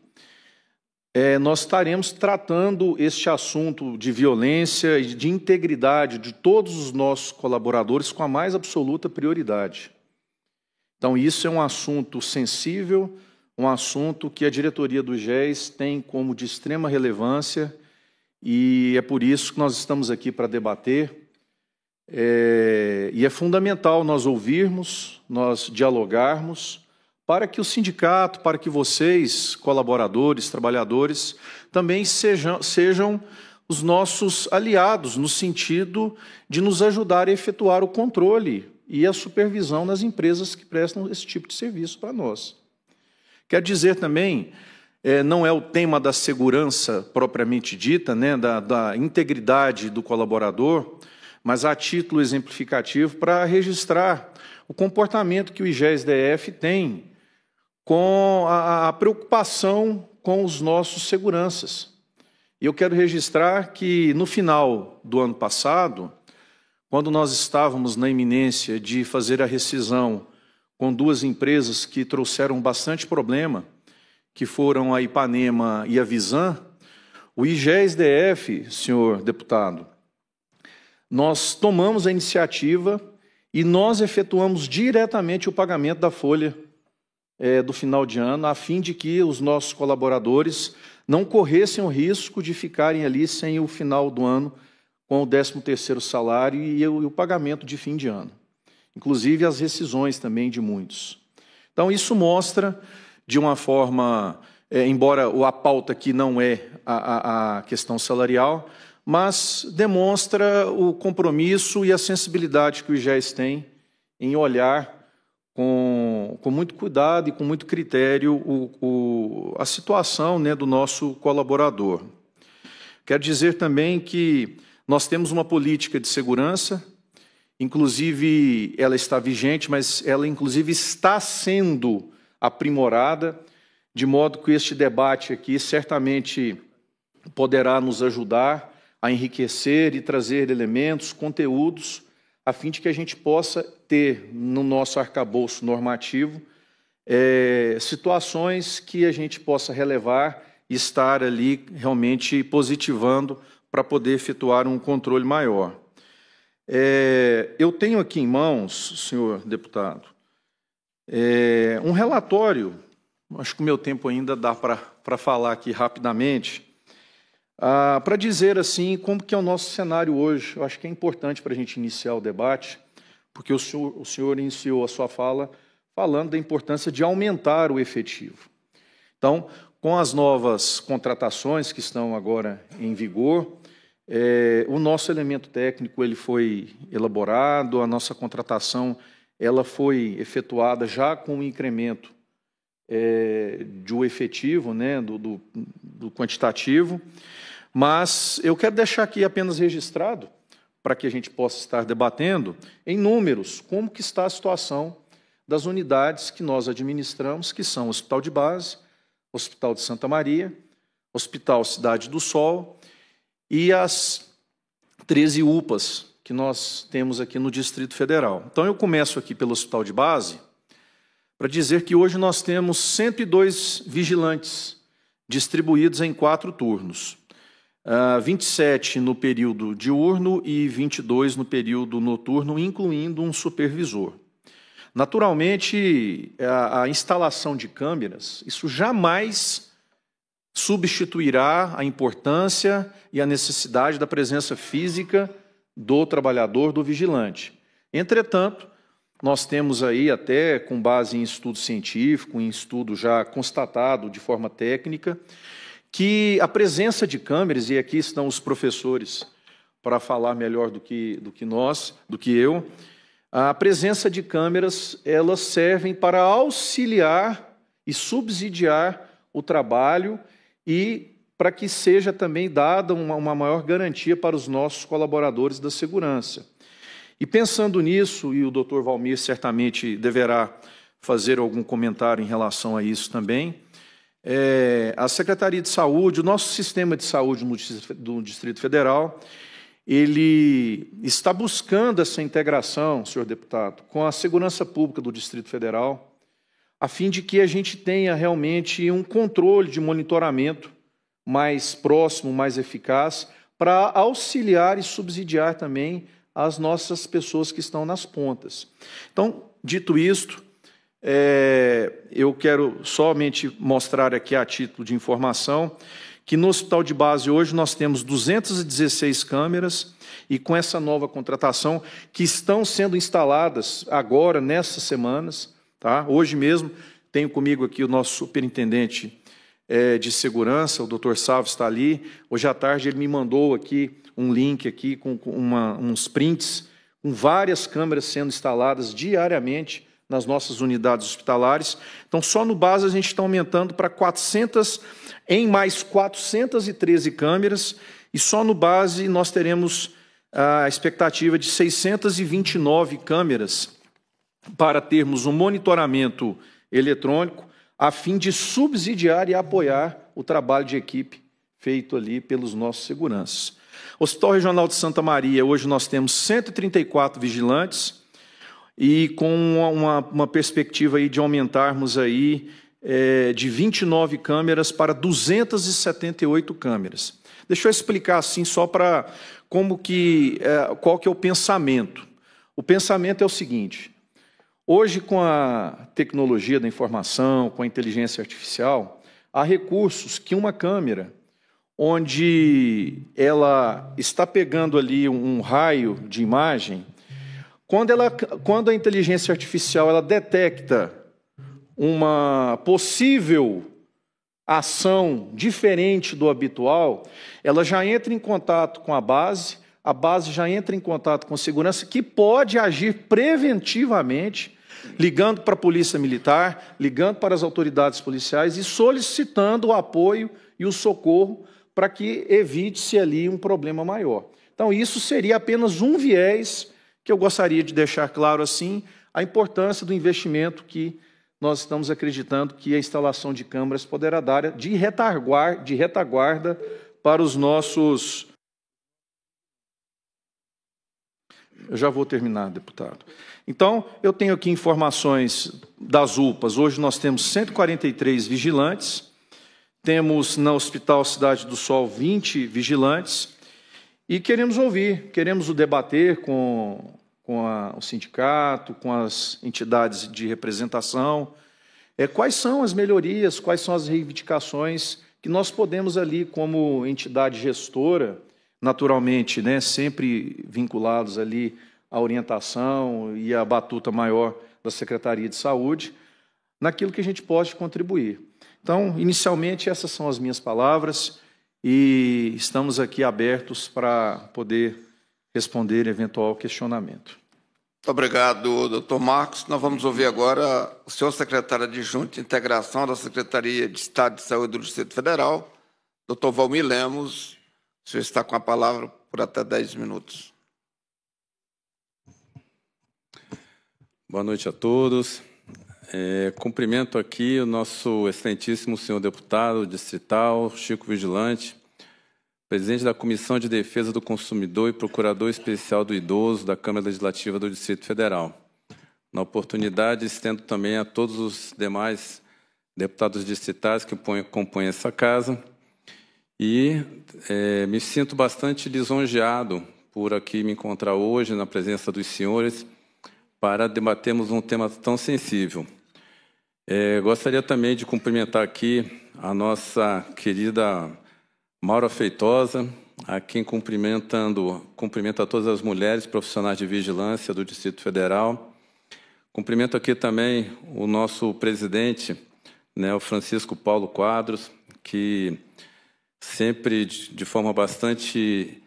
nós estaremos tratando este assunto de violência e de integridade de todos os nossos colaboradores com a mais absoluta prioridade. Então, isso é um assunto sensível, um assunto que a diretoria do IGES tem como de extrema relevância, e é por isso que nós estamos aqui para debater. E é fundamental nós ouvirmos, nós dialogarmos, para que o sindicato, para que vocês, colaboradores, trabalhadores, também sejam os nossos aliados, no sentido de nos ajudar a efetuar o controle e a supervisão nas empresas que prestam esse tipo de serviço para nós. Quer dizer também, não é o tema da segurança propriamente dita, né, da integridade do colaborador, mas a título exemplificativo para registrar o comportamento que o IGES-DF tem com a preocupação com os nossos seguranças. E eu quero registrar que, no final do ano passado, quando nós estávamos na iminência de fazer a rescisão com duas empresas que trouxeram bastante problema, que foram a Ipanema e a Visan, o IGES-DF, senhor deputado, nós tomamos a iniciativa e nós efetuamos diretamente o pagamento da folha do final de ano, a fim de que os nossos colaboradores não corressem o risco de ficarem ali sem o final do ano com o 13º salário e o pagamento de fim de ano. Inclusive as rescisões também de muitos. Então, isso mostra, de uma forma, embora a pauta aqui não é a questão salarial, mas demonstra o compromisso e a sensibilidade que o IGES tem em olhar com muito cuidado e com muito critério a situação, né, do nosso colaborador. Quero dizer também que nós temos uma política de segurança, inclusive ela está vigente, mas ela inclusive está sendo aprimorada, de modo que este debate aqui certamente poderá nos ajudar a enriquecer e trazer elementos, conteúdos, a fim de que a gente possa ter no nosso arcabouço normativo situações que a gente possa relevar estar ali realmente positivando para poder efetuar um controle maior. Eu tenho aqui em mãos, senhor deputado, um relatório, acho que o meu tempo ainda dá para falar aqui rapidamente, para dizer assim como que é o nosso cenário hoje. Eu acho que é importante para a gente iniciar o debate, porque o senhor iniciou a sua fala falando da importância de aumentar o efetivo. Então, com as novas contratações que estão agora em vigor, o nosso elemento técnico ele foi elaborado, a nossa contratação ela foi efetuada já com um incremento do efetivo, né, do quantitativo, mas eu quero deixar aqui apenas registrado, para que a gente possa estar debatendo, em números, como que está a situação das unidades que nós administramos, que são o Hospital de Base, Hospital de Santa Maria, Hospital Cidade do Sol e as 13 UPAs que nós temos aqui no Distrito Federal. Então, eu começo aqui pelo Hospital de Base, para dizer que hoje nós temos 102 vigilantes distribuídos em 4 turnos. 27 no período diurno e 22 no período noturno, incluindo um supervisor. Naturalmente, a instalação de câmeras, isso jamais substituirá a importância e a necessidade da presença física do trabalhador, do vigilante. Entretanto, nós temos aí, até com base em estudo científico, em estudo já constatado de forma técnica, que a presença de câmeras, e aqui estão os professores para falar melhor do que eu, a presença de câmeras, elas servem para auxiliar e subsidiar o trabalho e para que seja também dada uma maior garantia para os nossos colaboradores da segurança. E pensando nisso, e o doutor Valmir certamente deverá fazer algum comentário em relação a isso também, a Secretaria de Saúde, o nosso sistema de saúde do Distrito Federal, ele está buscando essa integração, senhor deputado, com a segurança pública do Distrito Federal, a fim de que a gente tenha realmente um controle de monitoramento mais próximo, mais eficaz, para auxiliar e subsidiar também as nossas pessoas que estão nas pontas. Então, dito isto, eu quero somente mostrar aqui a título de informação que no Hospital de Base hoje nós temos 216 câmeras e com essa nova contratação que estão sendo instaladas agora, nessas semanas, tá? Hoje mesmo tenho comigo aqui o nosso superintendente de segurança, o doutor Salvo está ali. Hoje à tarde ele me mandou aqui um link aqui com uns prints com várias câmeras sendo instaladas diariamente nas nossas unidades hospitalares. Então, só no Base a gente está aumentando para 400, em mais 413 câmeras, e só no Base nós teremos a expectativa de 629 câmeras para termos um monitoramento eletrônico, a fim de subsidiar e apoiar o trabalho de equipe feito ali pelos nossos seguranças. Hospital Regional de Santa Maria, hoje nós temos 134 vigilantes, e com uma perspectiva aí de aumentarmos aí, de 29 câmeras para 278 câmeras. Deixa eu explicar assim só para qual que é o pensamento. O pensamento é o seguinte: hoje, com a tecnologia da informação, com a inteligência artificial, há recursos que uma câmera, onde ela está pegando ali um raio de imagem, quando a inteligência artificial ela detecta uma possível ação diferente do habitual, ela já entra em contato com a base já entra em contato com a segurança, que pode agir preventivamente, ligando para a Polícia Militar, ligando para as autoridades policiais e solicitando o apoio e o socorro para que evite-se ali um problema maior. Então, isso seria apenas um viés que eu gostaria de deixar claro assim, a importância do investimento que nós estamos acreditando que a instalação de câmeras poderá dar de retaguarda para os nossos... Eu já vou terminar, deputado. Então, eu tenho aqui informações das UPAs. Hoje nós temos 143 vigilantes, temos na Hospital Cidade do Sol 20 vigilantes e queremos o debater com o sindicato, com as entidades de representação, quais são as melhorias, quais são as reivindicações que nós podemos ali, como entidade gestora, naturalmente, né, sempre vinculados ali à orientação e à batuta maior da Secretaria de Saúde, naquilo que a gente pode contribuir. Então, inicialmente, essas são as minhas palavras e estamos aqui abertos para poder responder eventual questionamento. Muito obrigado, doutor Marcos. Nós vamos ouvir agora o senhor secretário adjunto de integração da Secretaria de Estado de Saúde do Distrito Federal, doutor Valmir Lemos. O senhor está com a palavra por até 10 minutos. Boa noite a todos. Cumprimento aqui o nosso excelentíssimo senhor deputado distrital, Chico Vigilante, presidente da Comissão de Defesa do Consumidor e procurador especial do idoso da Câmara Legislativa do Distrito Federal. Na oportunidade, estendo também a todos os demais deputados distritais que compõem essa casa e me sinto bastante lisonjeado por aqui me encontrar hoje na presença dos senhores para debatermos um tema tão sensível. Gostaria também de cumprimentar aqui a nossa querida Maura Feitosa, a quem cumprimenta todas as mulheres profissionais de vigilância do Distrito Federal. Cumprimento aqui também o nosso presidente, né, o Francisco Paulo Quadros, que sempre de forma bastante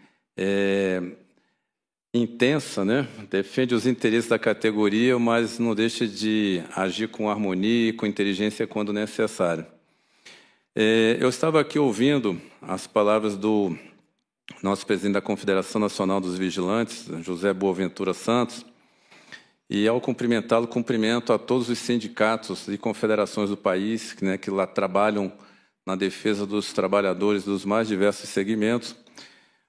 intensa, né, defende os interesses da categoria, mas não deixa de agir com harmonia e com inteligência quando necessário. Eu estava aqui ouvindo as palavras do nosso presidente da Confederação Nacional dos Vigilantes, José Boaventura Santos, e ao cumprimentá-lo, cumprimento a todos os sindicatos e confederações do país, né, que lá trabalham na defesa dos trabalhadores dos mais diversos segmentos,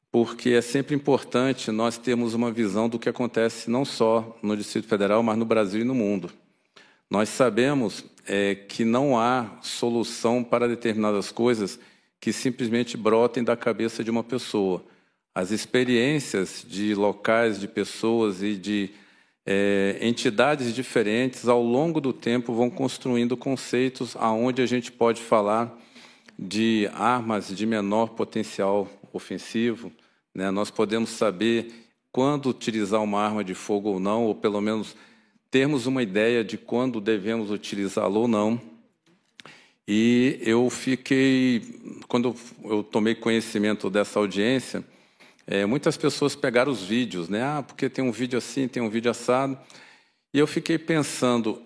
porque é sempre importante nós termos uma visão do que acontece não só no Distrito Federal, mas no Brasil e no mundo. Nós sabemos que não há solução para determinadas coisas que simplesmente brotem da cabeça de uma pessoa. As experiências de locais, de pessoas e de entidades diferentes, ao longo do tempo, vão construindo conceitos aonde a gente pode falar de armas de menor potencial ofensivo, né? Nós podemos saber quando utilizar uma arma de fogo ou não, ou pelo menos termos uma ideia de quando devemos utilizá-lo ou não. E eu quando eu tomei conhecimento dessa audiência, muitas pessoas pegaram os vídeos, né? Porque tem um vídeo assim, tem um vídeo assado. E eu fiquei pensando,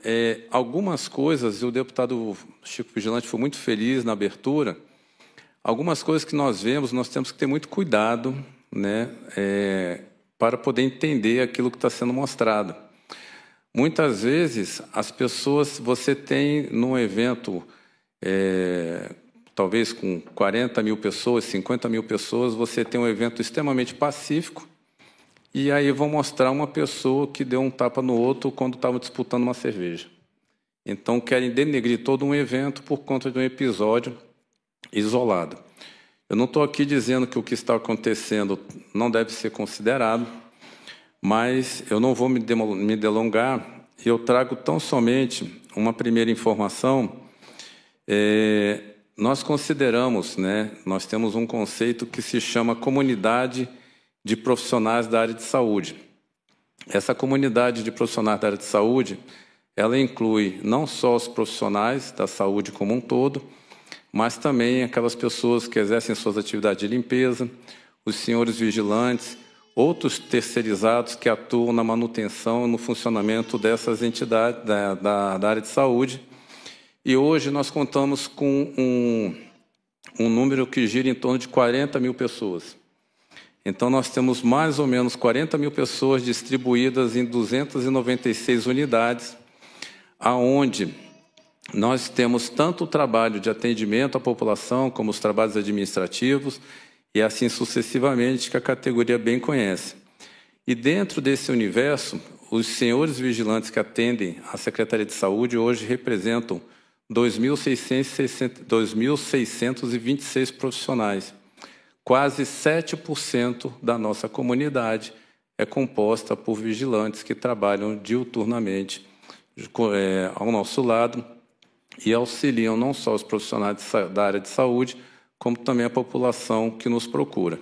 algumas coisas, e o deputado Chico Vigilante foi muito feliz na abertura, algumas coisas que nós vemos, nós temos que ter muito cuidado, né, para poder entender aquilo que está sendo mostrado. Muitas vezes, as pessoas, você tem num evento, talvez com 40 mil pessoas, 50 mil pessoas, você tem um evento extremamente pacífico, e aí vão mostrar uma pessoa que deu um tapa no outro quando estava disputando uma cerveja. Então, querem denegrir todo um evento por conta de um episódio isolado. Eu não estou aqui dizendo que o que está acontecendo não deve ser considerado, mas eu não vou me delongar, eu trago tão somente uma primeira informação. Nós consideramos, né, nós temos um conceito que se chama comunidade de profissionais da área de saúde. Essa comunidade de profissionais da área de saúde, ela inclui não só os profissionais da saúde como um todo, mas também aquelas pessoas que exercem suas atividades de limpeza, os senhores vigilantes, outros terceirizados que atuam na manutenção e no funcionamento dessas entidades da área de saúde. E hoje nós contamos com um número que gira em torno de 40 mil pessoas. Então, nós temos mais ou menos 40 mil pessoas distribuídas em 296 unidades, aonde nós temos tanto o trabalho de atendimento à população, como os trabalhos administrativos, e assim sucessivamente, que a categoria bem conhece. E dentro desse universo, os senhores vigilantes que atendem a Secretaria de Saúde hoje representam 2.626 profissionais. Quase 7% da nossa comunidade é composta por vigilantes que trabalham diuturnamente ao nosso lado e auxiliam não só os profissionais da área de saúde, como também a população que nos procura.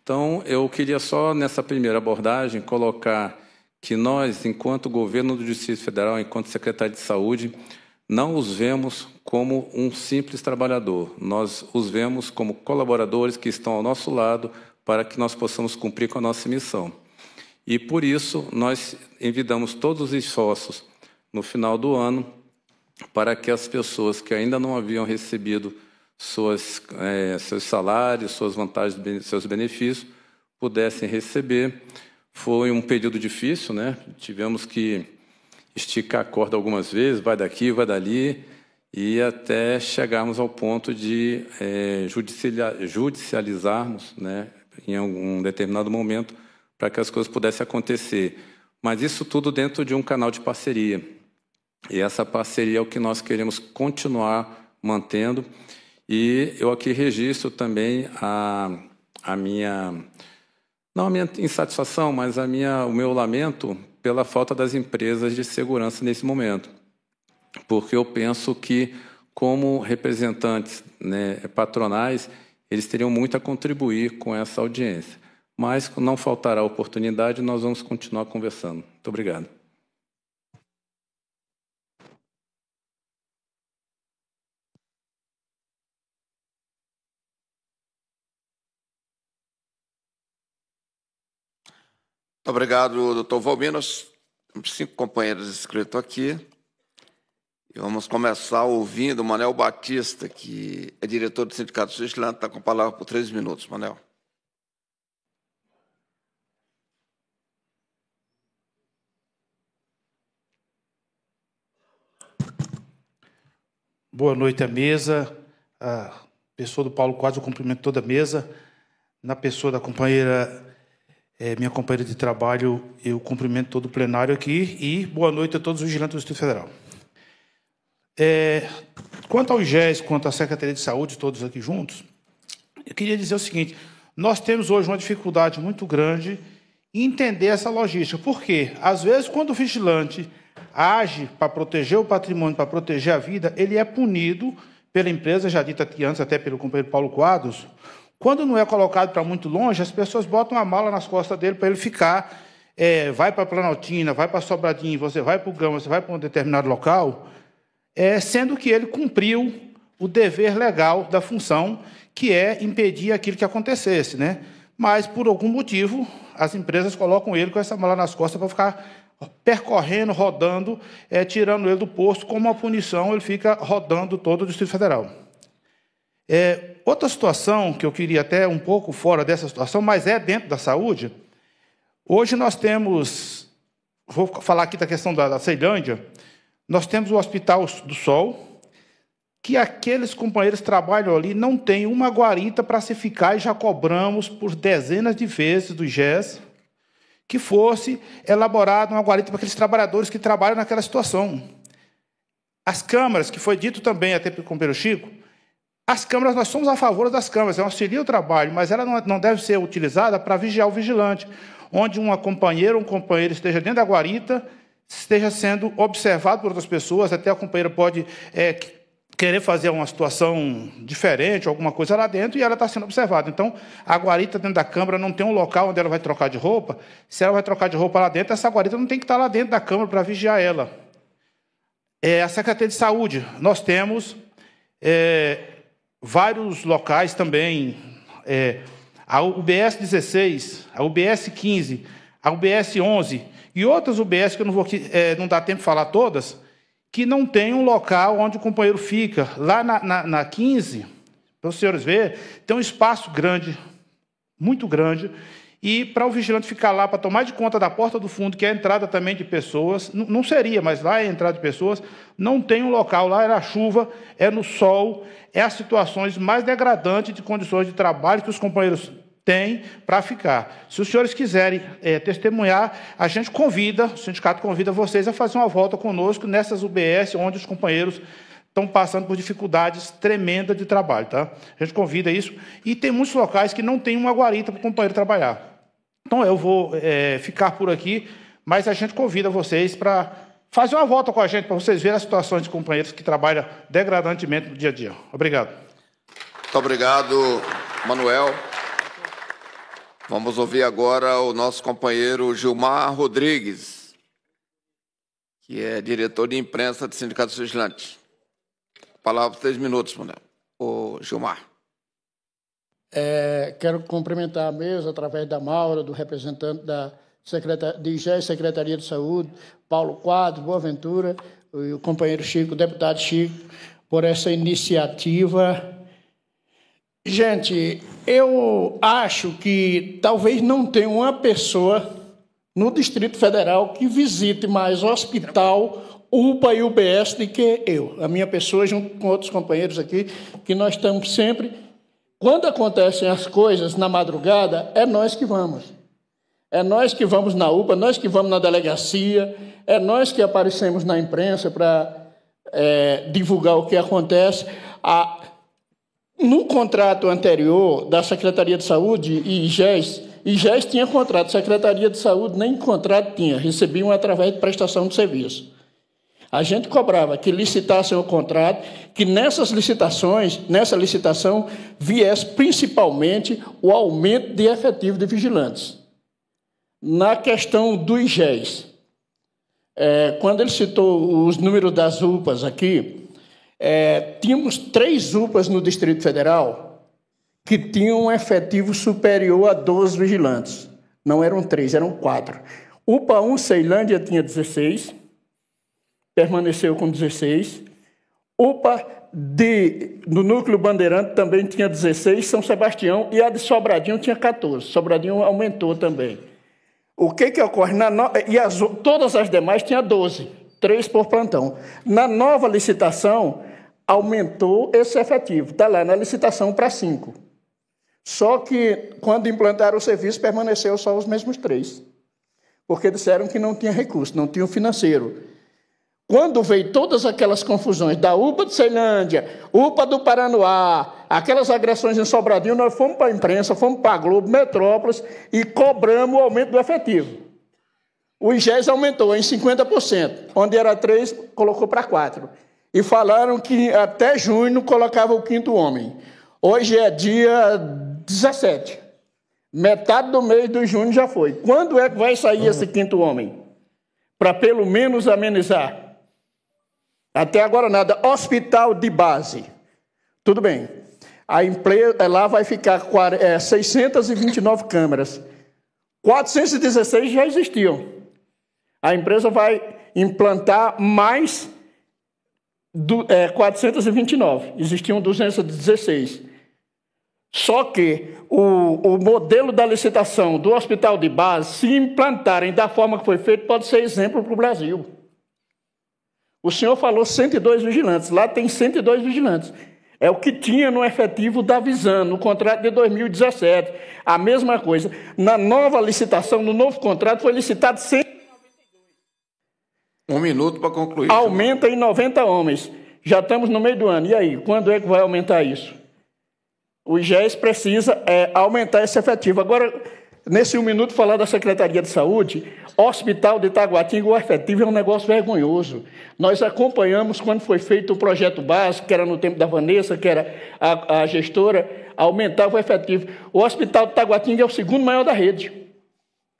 Então, eu queria só, nessa primeira abordagem, colocar que nós, enquanto governo do Distrito Federal, enquanto secretário de Saúde, não os vemos como um simples trabalhador. Nós os vemos como colaboradores que estão ao nosso lado para que nós possamos cumprir com a nossa missão. E, por isso, nós envidamos todos os esforços no final do ano para que as pessoas que ainda não haviam recebido seus salários, suas vantagens, seus benefícios, pudessem receber. Foi um período difícil, né? Tivemos que esticar a corda algumas vezes, vai daqui, vai dali, e até chegarmos ao ponto de judicializarmos, né, em algum determinado momento, para que as coisas pudessem acontecer. Mas isso tudo dentro de um canal de parceria. E essa parceria é o que nós queremos continuar mantendo. E eu aqui registro também a minha, não a minha insatisfação, mas o meu lamento pela falta das empresas de segurança nesse momento. Porque eu penso que, como representantes, né, patronais, eles teriam muito a contribuir com essa audiência. Mas não faltará oportunidade, nós vamos continuar conversando. Muito obrigado. Muito obrigado, doutor Valmir. Nós temos 5 companheiros inscritos aqui. E vamos começar ouvindo o Manel Batista, que é diretor do Sindicato dos Vigilantes, está com a palavra por 3 minutos. Manel. Boa noite à mesa. A pessoa do Paulo Quadros, eu cumprimento toda a mesa. Na pessoa da companheira, minha companheira de trabalho, eu cumprimento todo o plenário aqui. E boa noite a todos os vigilantes do Distrito Federal. Quanto ao IGES, quanto à Secretaria de Saúde, todos aqui juntos, eu queria dizer o seguinte: nós temos hoje uma dificuldade muito grande em entender essa logística. Por quê? Às vezes, quando o vigilante age para proteger o patrimônio, para proteger a vida, ele é punido pela empresa, já dita aqui antes, até pelo companheiro Paulo Quadros. Quando não é colocado para muito longe, as pessoas botam a mala nas costas dele para ele ficar, vai para a Planaltina, vai para Sobradinho, você vai para o Gama, você vai para um determinado local, sendo que ele cumpriu o dever legal da função, que é impedir aquilo que acontecesse, né? Mas, por algum motivo, as empresas colocam ele com essa mala nas costas para ficar percorrendo, rodando, tirando ele do posto. Como uma punição, ele fica rodando todo o Distrito Federal. Outra situação, que eu queria até um pouco fora dessa situação, mas é dentro da saúde. Hoje nós temos, vou falar aqui da questão da Ceilândia, nós temos o Hospital do Sol, que aqueles companheiros que trabalham ali não têm uma guarita para se ficar, e já cobramos por dezenas de vezes do IGES, que fosse elaborada uma guarita para aqueles trabalhadores que trabalham naquela situação. As câmaras, que foi dito também até pelo companheiro Chico, as câmaras, nós somos a favor das câmaras, auxilia o trabalho, mas ela não deve ser utilizada para vigiar o vigilante, onde uma companheira ou um companheiro esteja dentro da guarita, esteja sendo observado por outras pessoas, até a companheira pode querer fazer uma situação diferente, alguma coisa lá dentro, e ela está sendo observada. Então, a guarita dentro da câmara não tem um local onde ela vai trocar de roupa. Se ela vai trocar de roupa lá dentro, essa guarita não tem que estar lá dentro da câmara para vigiar ela. A Secretaria de Saúde, nós temos vários locais também, a UBS 16, a UBS 15, a UBS 11 e outras UBS que eu não dá tempo de falar todas, que não tem um local onde o companheiro fica. Lá na 15, para os senhores verem, tem um espaço grande, muito grande, e para o vigilante ficar lá para tomar de conta da porta do fundo, que é a entrada também de pessoas, não seria, mas lá é a entrada de pessoas, não tem um local, lá é na chuva, é no sol, é as situações mais degradantes de condições de trabalho que os companheiros têm para ficar. Se os senhores quiserem testemunhar, a gente convida, o sindicato convida vocês a fazer uma volta conosco nessas UBS, onde os companheiros estão passando por dificuldades tremendas de trabalho, tá? A gente convida isso. E tem muitos locais que não tem uma guarita para o companheiro trabalhar. Então, eu vou ficar por aqui, mas a gente convida vocês para fazer uma volta com a gente, para vocês verem as situações de companheiros que trabalham degradantemente no dia a dia. Obrigado. Muito obrigado, Manuel. Vamos ouvir agora o nosso companheiro Gilmar Rodrigues, que é diretor de imprensa do Sindicato dos Vigilantes. Palavra 3 minutos, Manuel. Ô, Gilmar. Quero cumprimentar a mesa através da Maura, do representante da Secretaria de Saúde, Paulo Quadros, Boaventura, e o companheiro Chico, o deputado Chico, por essa iniciativa. Gente, eu acho que talvez não tenha uma pessoa no Distrito Federal que visite mais hospital, UPA e UBS do que eu. A minha pessoa, junto com outros companheiros aqui, que nós estamos sempre... Quando acontecem as coisas na madrugada, é nós que vamos. É nós que vamos na UPA, nós que vamos na delegacia, é nós que aparecemos na imprensa para divulgar o que acontece. No contrato anterior da Secretaria de Saúde e IGES tinha contrato, Secretaria de Saúde nem contrato tinha, recebiam através de prestação de serviço. A gente cobrava que licitassem o contrato, que nessa licitação, viesse principalmente o aumento de efetivo de vigilantes. Na questão do IGES, quando ele citou os números das UPAs aqui, tínhamos 3 UPAs no Distrito Federal que tinham um efetivo superior a 12 vigilantes. Não eram 3, eram 4. UPA 1, Ceilândia, tinha 16, permaneceu com 16. UPA no Núcleo Bandeirante também tinha 16, São Sebastião, e a de Sobradinho tinha 14. Sobradinho aumentou também. O que ocorre? Todas as demais tinham 12, 3 por plantão. Na nova licitação, aumentou esse efetivo. Está lá na licitação para 5. Só que, quando implantaram o serviço, permaneceu só os mesmos 3. Porque disseram que não tinha recurso, não tinha o financeiro. Quando veio todas aquelas confusões da UPA de Ceilândia, UPA do Paranoá, aquelas agressões em Sobradinho, nós fomos para a imprensa, fomos para a Globo, Metrópolis, e cobramos o aumento do efetivo. O IGES aumentou em 50%, onde era 3, colocou para 4. E falaram que até junho colocava o 5º homem. Hoje é dia 17. Metade do mês de junho já foi. Quando é que vai sair esse 5º homem? Para pelo menos amenizar. Até agora nada. Hospital de base. Tudo bem. A empresa lá vai ficar 629 câmeras. 416 já existiam. A empresa vai implantar mais 429. Existiam 216. Só que o modelo da licitação do hospital de base, se implantarem da forma que foi feito, pode ser exemplo para o Brasil. O senhor falou 102 vigilantes. Lá tem 102 vigilantes. É o que tinha no efetivo da Visan, no contrato de 2017. A mesma coisa. Na nova licitação, no novo contrato, foi licitado 192. 1 minuto para concluir. Aumenta em 90 homens. Já estamos no meio do ano. E aí, quando é que vai aumentar isso? O IGES precisa aumentar esse efetivo. Agora, nesse 1 minuto, falar da Secretaria de Saúde, Hospital de Taguatinga, o efetivo é um negócio vergonhoso. Nós acompanhamos quando foi feito o projeto básico, que era no tempo da Vanessa, que era a gestora, aumentava o efetivo. O Hospital de Taguatinga é o 2º maior da rede.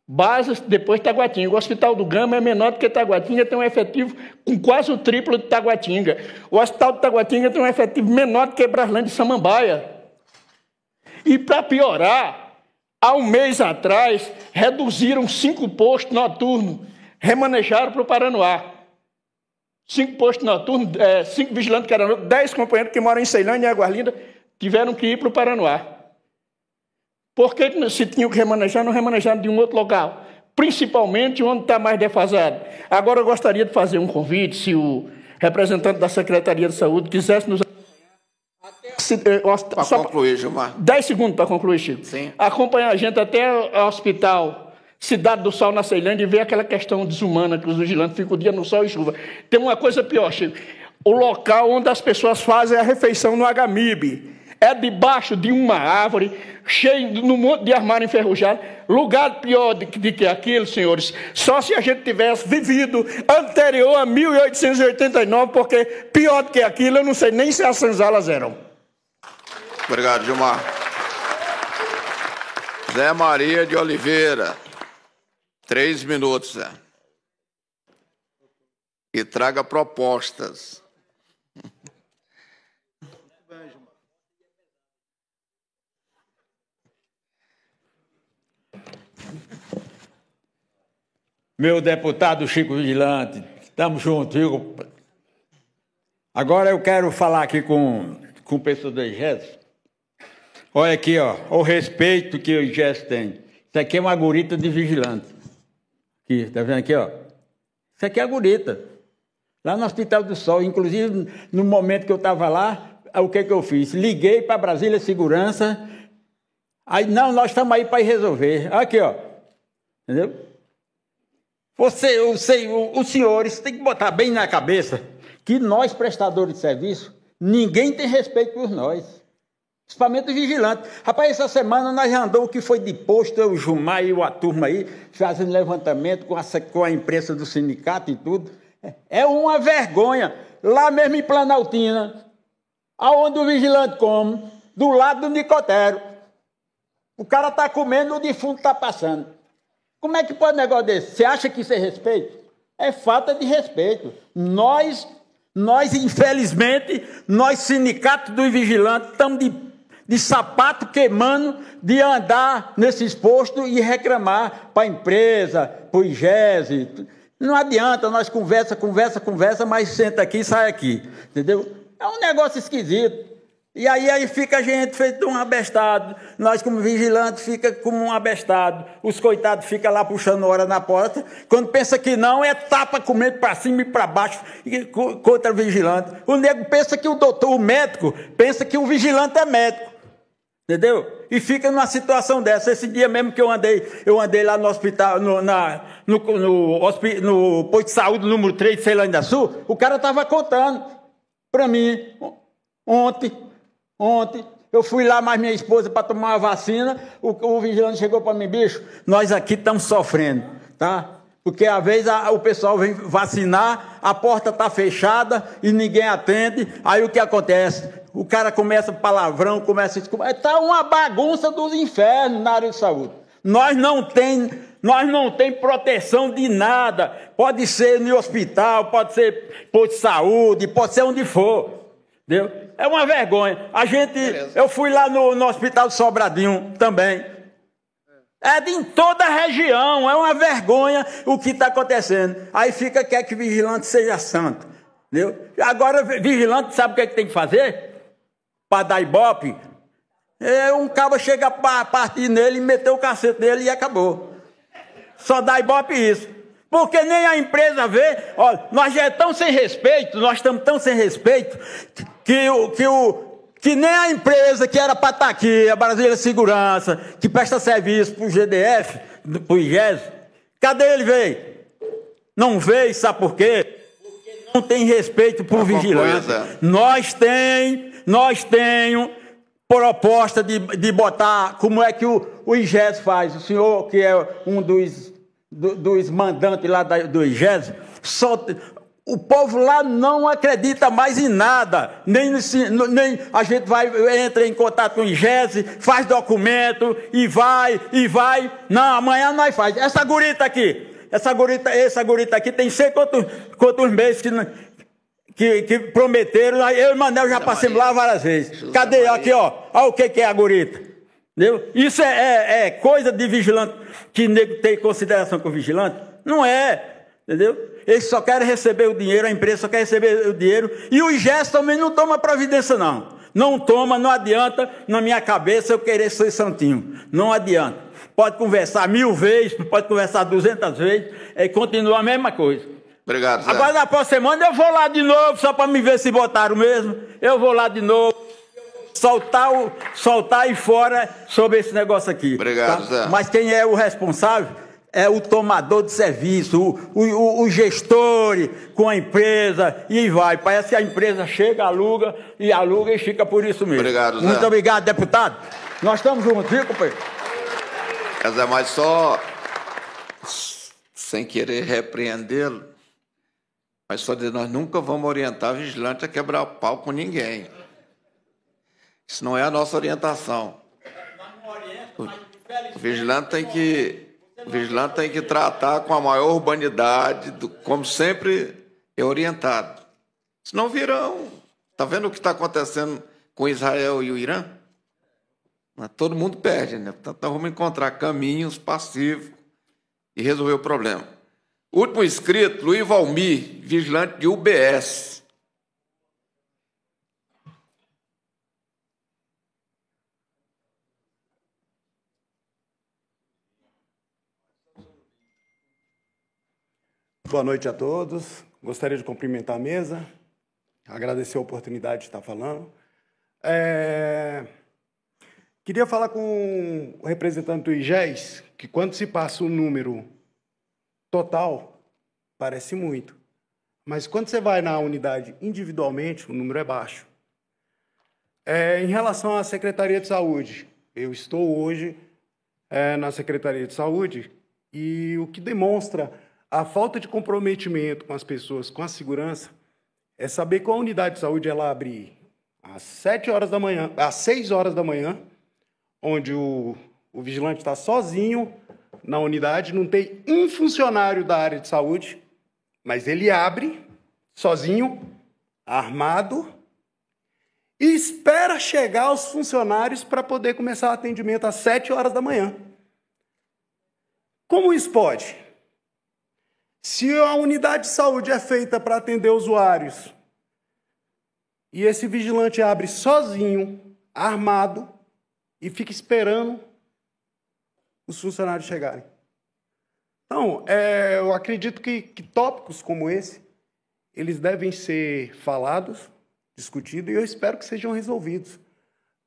Base, depois Taguatinga. O Hospital do Gama é menor do que Taguatinga, tem um efetivo com quase o triplo de Taguatinga. O Hospital de Taguatinga tem um efetivo menor do que Braslândia e Samambaia. E, para piorar, há um mês atrás, reduziram 5 postos noturnos, remanejaram para o Paranoá. 5 postos noturnos, 5 vigilantes que eram 10 companheiros que moram em Ceilândia e Águas Lindas, tiveram que ir para o Paranoá. Por que se tinham que remanejar, não remanejaram de um outro local? Principalmente onde está mais defasado. Agora, eu gostaria de fazer um convite, se o representante da Secretaria de Saúde quisesse nos... Para concluir, Gilmar. 10 segundos para concluir, Chico. Sim. Acompanhar a gente até o hospital Cidade do Sol, na Ceilândia, e ver aquela questão desumana que os vigilantes ficam o dia no sol e chuva. Tem uma coisa pior, Chico. o local onde as pessoas fazem a refeição no HMIB. É debaixo de uma árvore, cheio de um monte de armário enferrujado. Lugar pior do que aquilo, senhores, só se a gente tivesse vivido anterior a 1889, porque pior do que aquilo, eu não sei nem se as senzalas eram. Obrigado, Gilmar. Zé Maria de Oliveira. 3 minutos, Zé. E traga propostas. Meu deputado Chico Vigilante, estamos juntos, viu? Agora eu quero falar aqui com o pessoal do IGES. Olha aqui, ó, o respeito que o IGES tem. Isso aqui é uma gurita de vigilante. Aqui, tá vendo aqui, ó? Isso aqui é a gurita. Lá no Hospital do Sol. Inclusive, no momento que eu estava lá, o que eu fiz? Liguei para Brasília Segurança. Aí, não, nós estamos aí para resolver. Aqui, ó. Entendeu? Os senhores têm que botar bem na cabeça que nós, prestadores de serviço, ninguém tem respeito por nós. Principalmente os vigilantes. Rapaz, essa semana nós andamos o que foi de posto, eu, o Gilmar e a turma aí, fazendo levantamento com a imprensa do sindicato e tudo. É uma vergonha. Lá mesmo em Planaltina, aonde o vigilante come, do lado do Nicotero. O cara está comendo, o defunto está passando. Como é que pode um negócio desse? Você acha que isso é respeito? É falta de respeito. Nós infelizmente, nós sindicatos dos vigilantes, estamos de sapato queimando de andar nesses postos e reclamar para a empresa, para o IGES. Não adianta, nós conversa, mas senta aqui e sai aqui. Entendeu? É um negócio esquisito. E aí fica a gente feito um abestado. Nós, como vigilantes, fica como um abestado. Os coitados ficam lá puxando hora na porta. Quando pensa que não, é tapa comendo para cima e para baixo contra o vigilante. O nego pensa que o médico, pensa que o vigilante é médico. Entendeu? E fica numa situação dessa. Esse dia mesmo que eu andei lá no hospital, no posto de saúde número 3 de Ceilândia Sul, o cara estava contando para mim, Ontem, eu fui lá mais minha esposa para tomar uma vacina, o vigilante chegou para mim, bicho, nós aqui estamos sofrendo, tá? Porque às vezes o pessoal vem vacinar, a porta está fechada e ninguém atende, aí o que acontece? O cara começa palavrão, está uma bagunça dos infernos na área de saúde. Nós não tem proteção de nada, pode ser no hospital, pode ser posto de saúde, pode ser onde for, entendeu? É uma vergonha. Eu fui lá no Hospital de Sobradinho também. É em toda a região. É uma vergonha o que está acontecendo. Aí quer que vigilante seja santo. Entendeu? Agora, vigilante, sabe o que tem que fazer? Para dar ibope? Um cabo chega para partir nele, meter o cacete nele e acabou. Só dá ibope isso. Porque nem a empresa vê. Olha, nós já estamos sem respeito, nós estamos tão sem respeito que nem a empresa que era para estar aqui, a Brasília Segurança, que presta serviço para o GDF, para o IGES, cadê ele veio? Não veio, sabe por quê? Porque não tem respeito por vigilante. Nós temos proposta de botar, como é que o IGES faz, o senhor que é um dos mandantes lá do IGES, o povo lá não acredita mais em nada, nem a gente entra em contato com o IGES, faz documento e vai, não, amanhã nós faz. Essa gurita aqui tem sei quantos meses que prometeram, eu e Manel já passamos lá várias vezes. Cadê? Aqui, ó, olha o que é a gurita. Entendeu? Isso é coisa de vigilante, que nego tem consideração com o vigilante? Não é, entendeu? Eles só querem receber o dinheiro, a empresa só quer receber o dinheiro, e o IGES também não toma providência, não. Não toma, não adianta, na minha cabeça, eu querer ser santinho. Não adianta. Pode conversar 1000 vezes, pode conversar 200 vezes, continua a mesma coisa. Obrigado, Zé. Agora, na próxima semana, eu vou lá de novo, só para me ver se botaram mesmo. Eu vou lá de novo. Soltar aí fora sobre esse negócio aqui. Obrigado, tá? Zé. Mas quem é o responsável é o tomador de serviço, o gestor com a empresa e vai. Parece que a empresa chega, aluga e fica por isso mesmo. Obrigado, Zé. Muito obrigado, deputado. Nós estamos juntos, viu, companheiro? Zé, mas só, sem querer repreendê-lo, mas só dizer, nós nunca vamos orientar vigilante a quebrar pau com ninguém. Isso não é a nossa orientação. O vigilante tem que tratar com a maior urbanidade, como sempre é orientado. Senão virão. Está vendo o que está acontecendo com Israel e o Irã? Todo mundo perde, né? Portanto, vamos encontrar caminhos pacíficos e resolver o problema. Último inscrito, Luiz Valmir, vigilante de UBS. Boa noite a todos. Gostaria de cumprimentar a mesa, agradecer a oportunidade de estar falando. Queria falar com o representante do IGES, que quando se passa o número total, parece muito. Mas quando você vai na unidade individualmente, o número é baixo. Em relação à Secretaria de Saúde, eu estou hoje na Secretaria de Saúde e o que demonstra a falta de comprometimento com as pessoas, com a segurança, é saber que a unidade de saúde ela abre às 7 horas da manhã, às 6 horas da manhã, onde o vigilante está sozinho na unidade, não tem um funcionário da área de saúde, mas ele abre sozinho, armado, e espera chegar os funcionários para poder começar o atendimento às 7 horas da manhã. Como isso pode? Se a unidade de saúde é feita para atender usuários e esse vigilante abre sozinho, armado, e fica esperando os funcionários chegarem. Então, eu acredito que tópicos como esse, eles devem ser falados, discutidos, e eu espero que sejam resolvidos.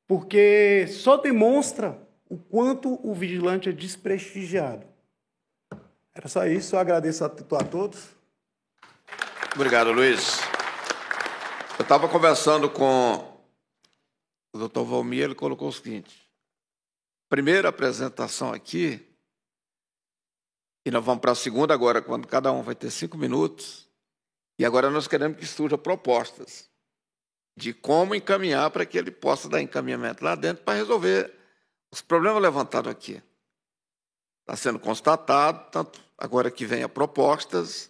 Porque só demonstra o quanto o vigilante é desprestigiado. Era só isso, eu agradeço a todos. Obrigado, Luiz. Eu estava conversando com o doutor Valmir, ele colocou o seguinte: primeira apresentação aqui, e nós vamos para a segunda agora, quando cada um vai ter 5 minutos, e agora nós queremos que surjam propostas de como encaminhar para que ele possa dar encaminhamento lá dentro para resolver os problemas levantados aqui. Está sendo constatado, tanto agora que vem a propostas,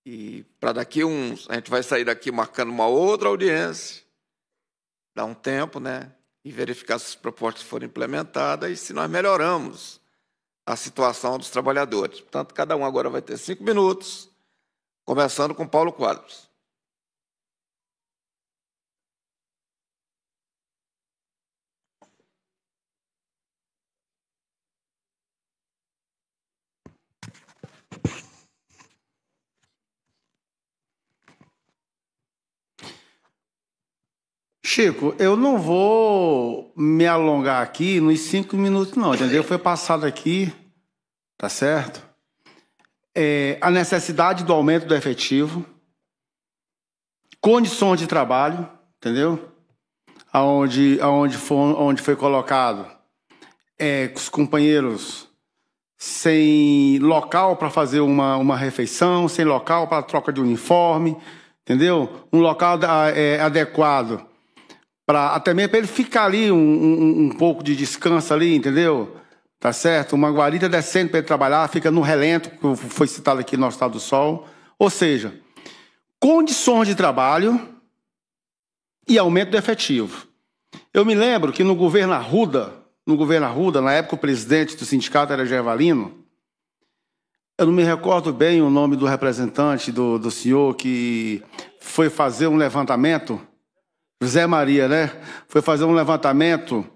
e para daqui a gente vai sair daqui marcando uma outra audiência, dar um tempo, né, e verificar se as propostas foram implementadas e se nós melhoramos a situação dos trabalhadores. Portanto, cada um agora vai ter 5 minutos, começando com Paulo Quadros. Chico, eu não vou me alongar aqui nos 5 minutos, não, entendeu? Foi passado aqui, tá certo? A necessidade do aumento do efetivo, condições de trabalho, entendeu? Onde foi colocado os companheiros sem local para fazer uma refeição, sem local para troca de uniforme, entendeu? Um local adequado para até mesmo para ele ficar ali um pouco de descanso ali, entendeu? Tá certo? Uma guarita decente para ele trabalhar, fica no relento, que foi citado aqui no Estado do Sol. Ou seja, condições de trabalho e aumento do efetivo. Eu me lembro que no governo Arruda, na época o presidente do sindicato era Gervalino, eu não me recordo bem o nome do representante do senhor que foi fazer um levantamento, José Maria, né? Foi fazer um levantamento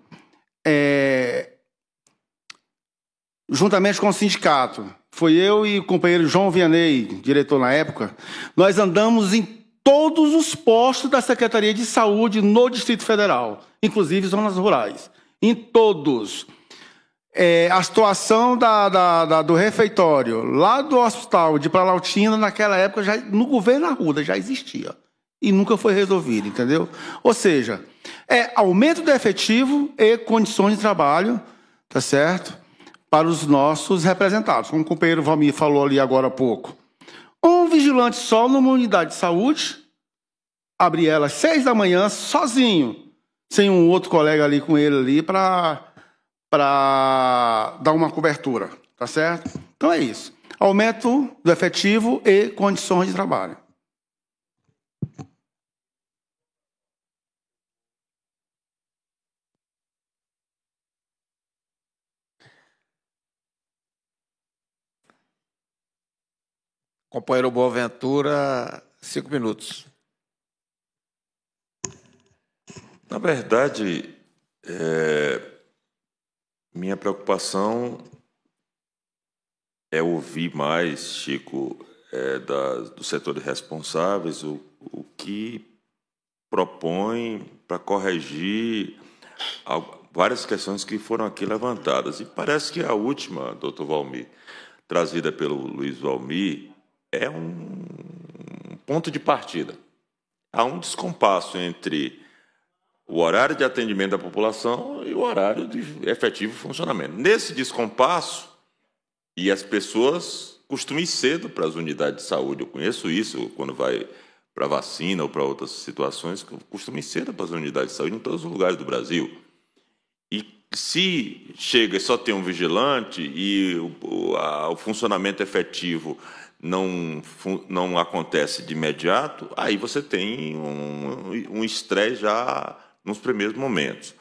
juntamente com o sindicato. Foi eu e o companheiro João Vianney, diretor na época. Nós andamos em todos os postos da Secretaria de Saúde no Distrito Federal, inclusive zonas rurais. Em todos. a situação do refeitório lá do hospital de Planaltina, naquela época, já, no governo Arruda, já existia. E nunca foi resolvido, entendeu? Ou seja, aumento do efetivo e condições de trabalho, tá certo? Para os nossos representados. Como o companheiro Valmir falou ali agora há pouco. Um vigilante só numa unidade de saúde, abrir ela às 6 da manhã, sozinho, sem um outro colega ali com ele ali para dar uma cobertura, tá certo? Então é isso. Aumento do efetivo e condições de trabalho. Companheiro Boaventura, 5 minutos. Na verdade, minha preocupação é ouvir mais, Chico, dos setores responsáveis, o que propõe para corrigir várias questões que foram aqui levantadas. E parece que a última, doutor Valmir, trazida pelo Luiz Valmir, é um ponto de partida. Há um descompasso entre o horário de atendimento da população e o horário de efetivo funcionamento. Nesse descompasso, e as pessoas costumam ir cedo para as unidades de saúde, eu conheço isso quando vai para vacina ou para outras situações, costumam ir cedo para as unidades de saúde em todos os lugares do Brasil. E se chega e só tem um vigilante e o funcionamento efetivo não acontece de imediato, aí você tem um estresse já nos primeiros momentos.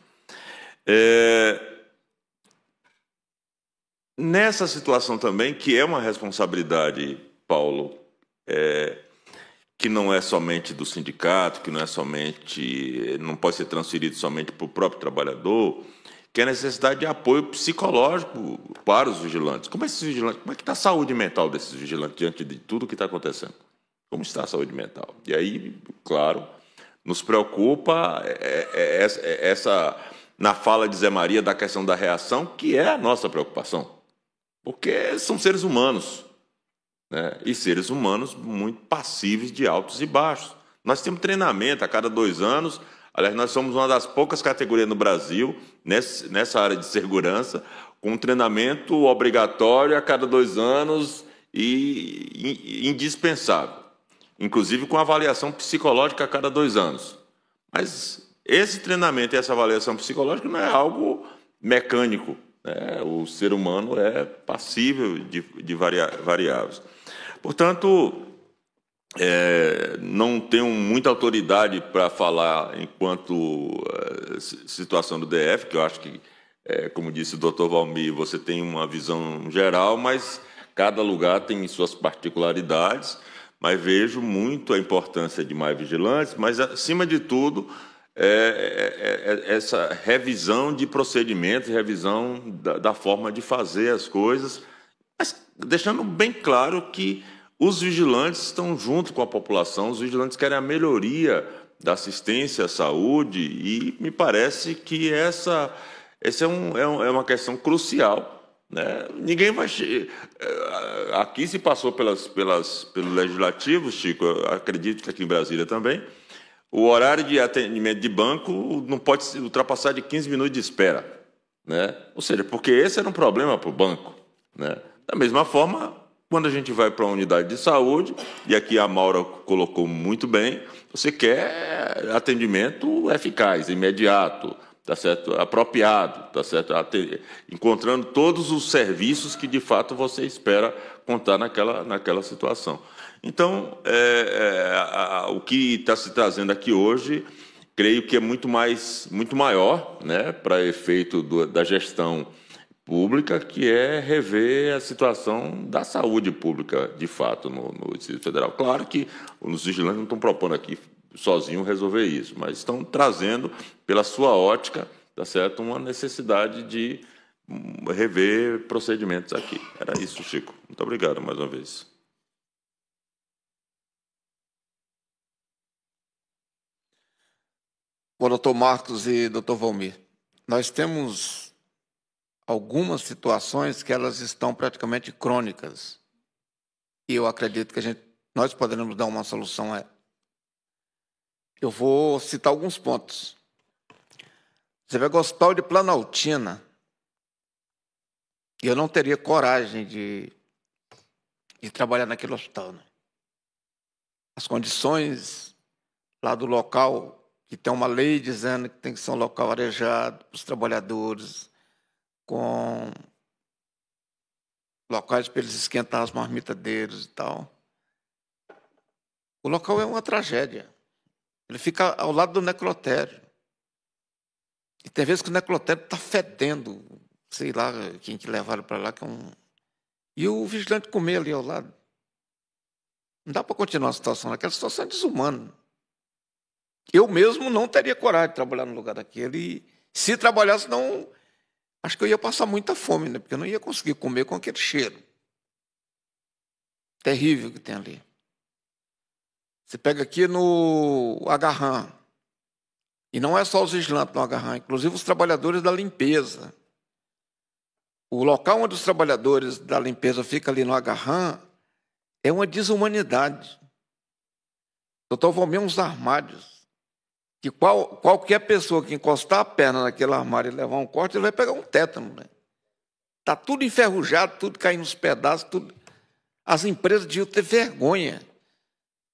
Nessa situação também, que é uma responsabilidade, Paulo, que não é somente do sindicato, que não pode ser transferido somente para o próprio trabalhador, que é a necessidade de apoio psicológico para os vigilantes. Como é que está a saúde mental desses vigilantes diante de tudo que está acontecendo? Como está a saúde mental? E aí, claro, nos preocupa na fala de Zé Maria, da questão da reação, que é a nossa preocupação. Porque são seres humanos, né? E seres humanos muito passíveis de altos e baixos. Nós temos treinamento a cada 2 anos. Aliás, nós somos uma das poucas categorias no Brasil, nessa área de segurança, com treinamento obrigatório a cada 2 anos e indispensável. Inclusive com avaliação psicológica a cada 2 anos. Mas esse treinamento e essa avaliação psicológica não é algo mecânico, né? O ser humano é passível de variáveis. Portanto, não tenho muita autoridade para falar enquanto situação do DF, que eu acho que, como disse o doutor Valmir, você tem uma visão geral, mas cada lugar tem suas particularidades, mas vejo muito a importância de mais vigilantes, mas, acima de tudo, essa revisão de procedimentos, revisão da forma de fazer as coisas, mas deixando bem claro que os vigilantes estão junto com a população, os vigilantes querem a melhoria da assistência à saúde e me parece que essa é uma questão crucial, né? Ninguém vai... Aqui se passou pelo Legislativo, Chico, eu acredito que aqui em Brasília também, o horário de atendimento de banco não pode ultrapassar de 15 minutos de espera, né? Ou seja, porque esse era um problema para o banco, né? Da mesma forma, quando a gente vai para uma unidade de saúde, e aqui a Maura colocou muito bem, você quer atendimento eficaz, imediato, tá certo? Apropriado, tá certo? Encontrando todos os serviços que, de fato, você espera contar naquela situação. Então, o que está se trazendo aqui hoje, creio que é muito maior, né, para efeito da gestão pública, que é rever a situação da saúde pública, de fato, no Distrito Federal. Claro que os vigilantes não estão propondo aqui sozinhos resolver isso, mas estão trazendo, pela sua ótica, tá certo, uma necessidade de rever procedimentos aqui. Era isso, Chico. Muito obrigado mais uma vez. Bom, doutor Marcos e doutor Valmir, nós temos algumas situações que elas estão praticamente crônicas. E eu acredito que nós poderemos dar uma solução. Eu vou citar alguns pontos. Você vê o Hospital de Planaltina, e eu não teria coragem de trabalhar naquele hospital. Né? As condições lá do local, que tem uma lei dizendo que tem que ser um local arejado para os trabalhadores, com locais para eles esquentar as marmitas deles e tal. O local é uma tragédia. Ele fica ao lado do necrotério. E tem vezes que o necrotério está fedendo, sei lá quem que levaram para lá, e o vigilante comer ali ao lado. Não dá para continuar a situação. Aquela situação é desumana. Eu mesmo não teria coragem de trabalhar no lugar daquele. E se trabalhasse, não, acho que eu ia passar muita fome, né? Porque eu não ia conseguir comer com aquele cheiro terrível que tem ali. Você pega aqui no Agarrã, e não é só os vigilantes no Agarrã, inclusive os trabalhadores da limpeza. O local onde os trabalhadores da limpeza ficam ali no Agarrã é uma desumanidade. Doutor Valmir, uns armários, que qualquer pessoa que encostar a perna naquele armário e levar um corte, ele vai pegar um tétano. Né? Está tudo enferrujado, tudo caindo nos pedaços. Tudo. As empresas deviam ter vergonha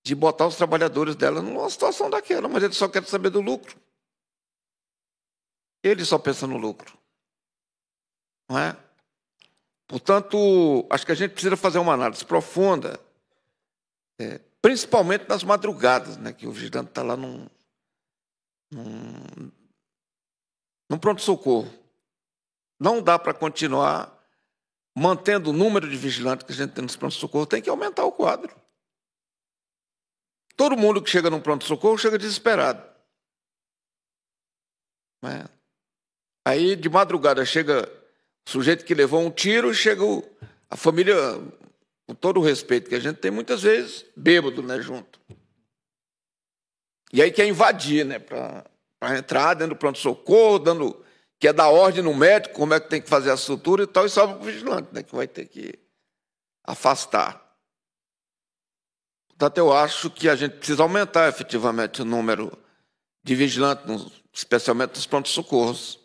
de botar os trabalhadores dela numa situação daquela, mas eles só querem saber do lucro. Ele só pensa no lucro. Não é? Portanto, acho que a gente precisa fazer uma análise profunda, principalmente nas madrugadas, né, que o vigilante está lá num pronto-socorro. Não dá para continuar mantendo o número de vigilantes que a gente tem nos pronto-socorro, tem que aumentar o quadro. Todo mundo que chega num pronto-socorro chega desesperado. Né? Aí, de madrugada, chega o sujeito que levou um tiro, chega a família, com todo o respeito que a gente tem, muitas vezes, bêbado, né, junto. E aí quer invadir, né, para entrar dentro do pronto-socorro, quer dar ordem no médico, como é que tem que fazer a sutura e tal, e sobra para o vigilante, né, que vai ter que afastar. Portanto, eu acho que a gente precisa aumentar efetivamente o número de vigilantes, especialmente nos pronto-socorros.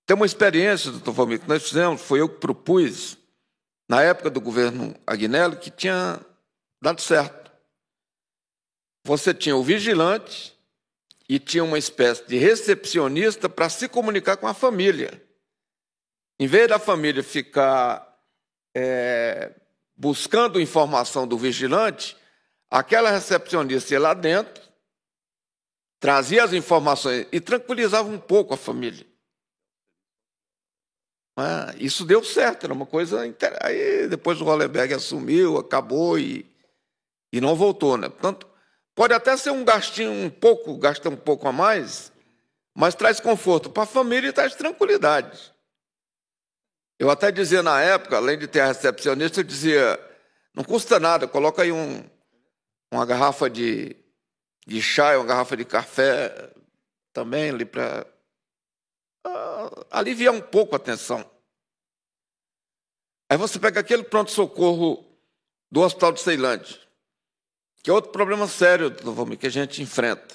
Tem uma experiência, doutor Valmir, que nós fizemos, foi eu que propus, na época do governo Agnello, que tinha dado certo. Você tinha o vigilante e tinha uma espécie de recepcionista para se comunicar com a família. Em vez da família ficar buscando informação do vigilante, aquela recepcionista ia lá dentro, trazia as informações e tranquilizava um pouco a família. Isso deu certo, era uma coisa... Aí depois o Hollenberg assumiu, acabou e não voltou. Né? Portanto, pode até ser um gastinho gasta um pouco a mais, mas traz conforto para a família e traz tranquilidade. Eu até dizia na época, além de ter a recepcionista, eu dizia, não custa nada, coloca aí uma garrafa de chá, uma garrafa de café também ali para aliviar um pouco a tensão. Aí você pega aquele pronto-socorro do Hospital de Ceilândia, que é outro problema sério, doutor Valmir, que a gente enfrenta.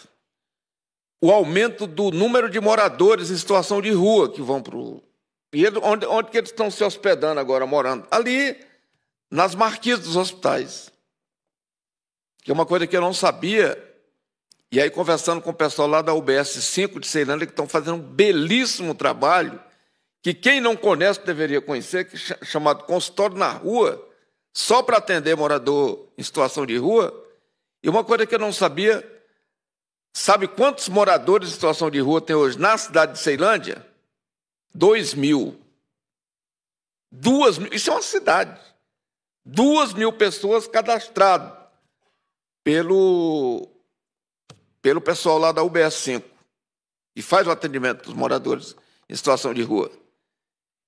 O aumento do número de moradores em situação de rua que vão para o... E onde que eles estão se hospedando agora, morando? Ali, nas marquises dos hospitais. Que é uma coisa que eu não sabia. E aí, conversando com o pessoal lá da UBS 5 de Ceilândia, que estão fazendo um belíssimo trabalho, que quem não conhece deveria conhecer, que é chamado consultório na rua, só para atender morador em situação de rua. E uma coisa que eu não sabia, sabe quantos moradores em situação de rua tem hoje na cidade de Ceilândia? 2.000. 2.000. Isso é uma cidade. 2.000 pessoas cadastradas pelo pessoal lá da UBS 5, e faz o atendimento dos moradores em situação de rua.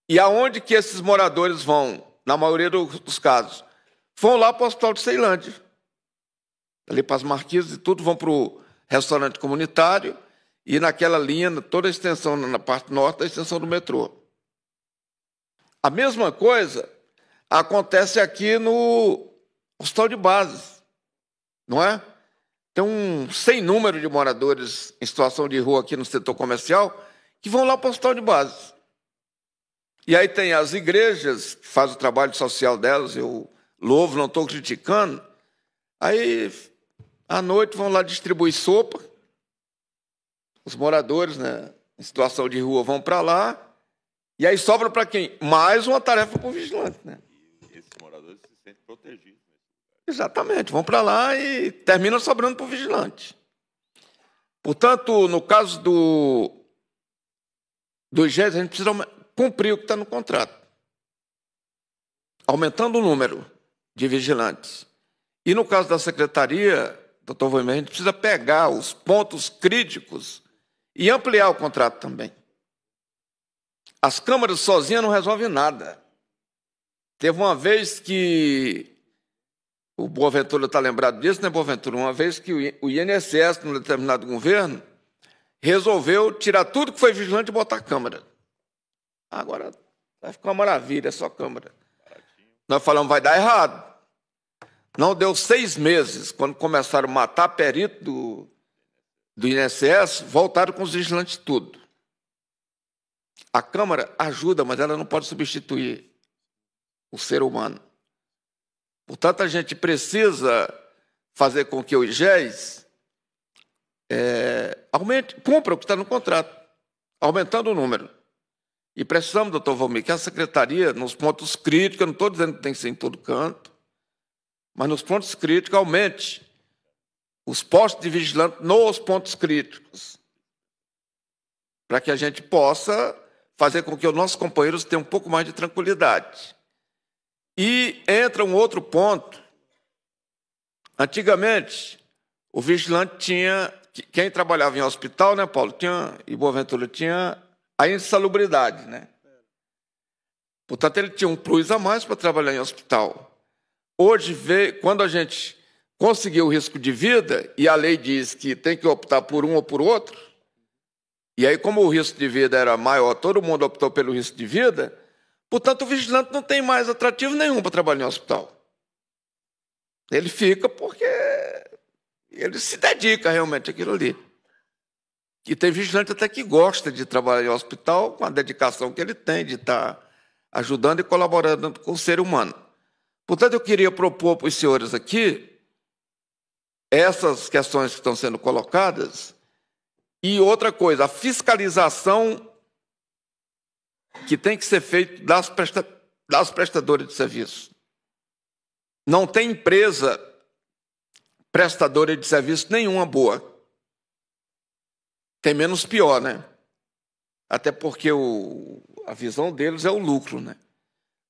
E aonde que esses moradores vão, na maioria dos casos? Vão lá para o Hospital de Ceilândia, ali para as marquises e tudo, vão para o restaurante comunitário e naquela linha, toda a extensão, na parte norte, a extensão do metrô. A mesma coisa acontece aqui no hospital de base, não é? Tem um sem número de moradores em situação de rua aqui no setor comercial que vão lá para o hospital de base. E aí tem as igrejas, que fazem o trabalho social delas, eu louvo, não estou criticando. Aí, à noite, vão lá distribuir sopa. Os moradores, né, em situação de rua vão para lá. E aí sobra para quem? Mais uma tarefa para o vigilante. Né? E esses moradores se sentem protegidos. Exatamente, vão para lá e termina sobrando para o vigilante. Portanto, no caso do IGES, a gente precisa cumprir o que está no contrato, aumentando o número de vigilantes. E no caso da secretaria, doutor Voimer, a gente precisa pegar os pontos críticos e ampliar o contrato também. As câmaras sozinhas não resolvem nada. Teve uma vez que, o Boaventura está lembrado disso, né, Boaventura? Uma vez que o INSS, num determinado governo, resolveu tirar tudo que foi vigilante e botar a câmara. Agora vai ficar uma maravilha, é só câmara. Nós falamos, vai dar errado. Não deu 6 meses, quando começaram a matar perito do INSS, voltaram com os vigilantes tudo. A Câmara ajuda, mas ela não pode substituir o ser humano. Portanto, a gente precisa fazer com que o IGES cumpra o que está no contrato, aumentando o número. E precisamos, doutor Valmir, que a secretaria, nos pontos críticos, eu não estou dizendo que tem que ser em todo canto, mas nos pontos críticos, aumente os postos de vigilante nos pontos críticos, para que a gente possa fazer com que os nossos companheiros tenham um pouco mais de tranquilidade. E entra um outro ponto. Antigamente, o vigilante tinha... Quem trabalhava em hospital, né, Paulo? E Boaventura tinha a insalubridade, né? Portanto, ele tinha um plus a mais para trabalhar em hospital. Hoje, quando a gente conseguiu o risco de vida, e a lei diz que tem que optar por um ou por outro, e aí, como o risco de vida era maior, todo mundo optou pelo risco de vida, portanto, o vigilante não tem mais atrativo nenhum para trabalhar em hospital. Ele fica porque ele se dedica realmente àquilo ali. E tem vigilante até que gosta de trabalhar em hospital com a dedicação que ele tem de estar ajudando e colaborando com o ser humano. Portanto, eu queria propor para os senhores aqui essas questões que estão sendo colocadas. E outra coisa, a fiscalização que tem que ser feita das prestadoras de serviço. Não tem empresa prestadora de serviço nenhuma boa. Tem menos pior, né? Até porque a visão deles é o lucro, né?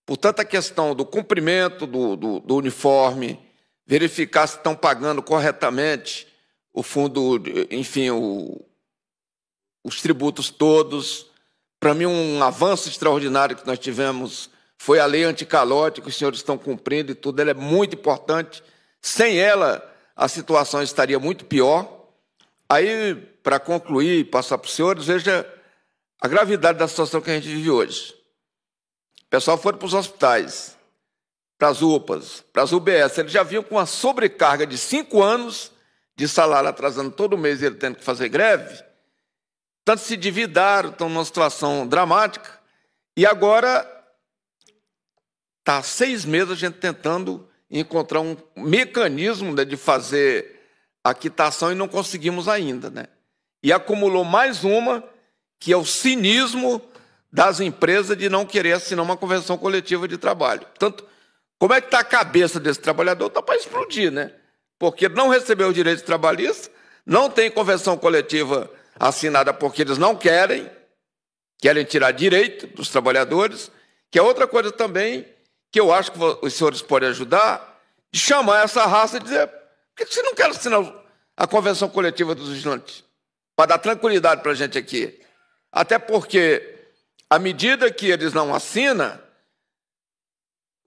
Portanto, a questão do cumprimento do uniforme, verificar se estão pagando corretamente o fundo, enfim, os tributos todos. Para mim, um avanço extraordinário que nós tivemos foi a lei anticalote, que os senhores estão cumprindo e tudo. Ela é muito importante. Sem ela, a situação estaria muito pior. Aí, para concluir e passar para os senhores, veja a gravidade da situação que a gente vive hoje. O pessoal foi para os hospitais, para as UPAs, para as UBS. Eles já vinham com uma sobrecarga de 5 anos de salário atrasando todo mês e ele tendo que fazer greve. Tanto se endividaram, estão numa situação dramática. E agora está há 6 meses a gente tentando encontrar um mecanismo, né, de fazer a quitação e não conseguimos ainda, né? E acumulou mais uma, que é o cinismo das empresas de não querer assinar uma convenção coletiva de trabalho. Portanto, como é que está a cabeça desse trabalhador? Está para explodir, né? Porque não recebeu o direito trabalhista, não tem convenção coletiva assinada porque eles não querem tirar direito dos trabalhadores, que é outra coisa também que eu acho que os senhores podem ajudar, de chamar essa raça e dizer: por que você não quer assinar a convenção coletiva dos vigilantes? Para dar tranquilidade para a gente aqui. Até porque, à medida que eles não assinam,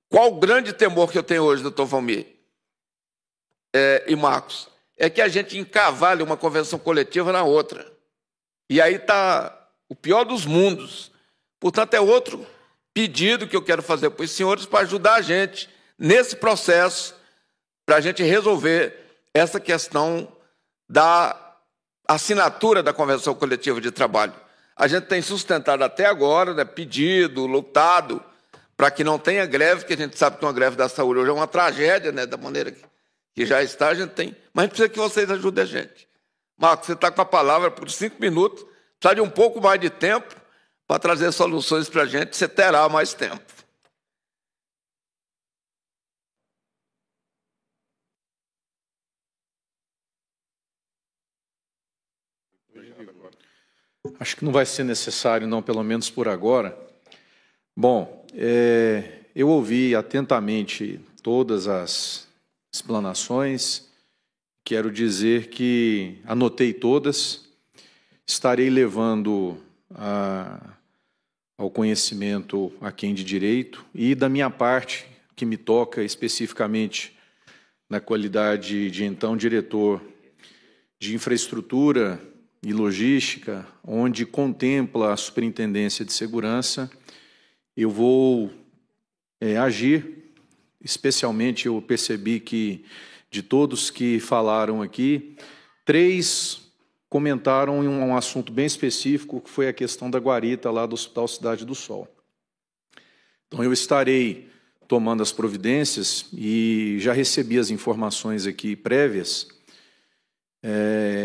qual o grande temor que eu tenho hoje, doutor Valmir e Marcos? É que a gente encavale uma convenção coletiva na outra. E aí está o pior dos mundos. Portanto, é outro pedido que eu quero fazer para os senhores para ajudar a gente nesse processo, para a gente resolver essa questão da assinatura da Convenção Coletiva de Trabalho. A gente tem sustentado até agora, né, pedido, lutado, para que não tenha greve, porque a gente sabe que uma greve da saúde hoje é uma tragédia, né, da maneira que já está, a gente tem. Mas a gente precisa que vocês ajudem a gente. Marcos, você está com a palavra por 5 minutos, precisa de um pouco mais de tempo para trazer soluções para a gente, você terá mais tempo. Acho que não vai ser necessário, não, pelo menos por agora. Bom, eu ouvi atentamente todas as explanações. Quero dizer que anotei todas. Estarei levando ao conhecimento a quem de direito e, da minha parte, que me toca especificamente na qualidade de, então, diretor de infraestrutura e logística, onde contempla a Superintendência de Segurança, eu vou agir. Especialmente, eu percebi que, de todos que falaram aqui, 3 comentaram em um assunto bem específico, que foi a questão da guarita lá do Hospital Cidade do Sol. Então, eu estarei tomando as providências e já recebi as informações aqui prévias.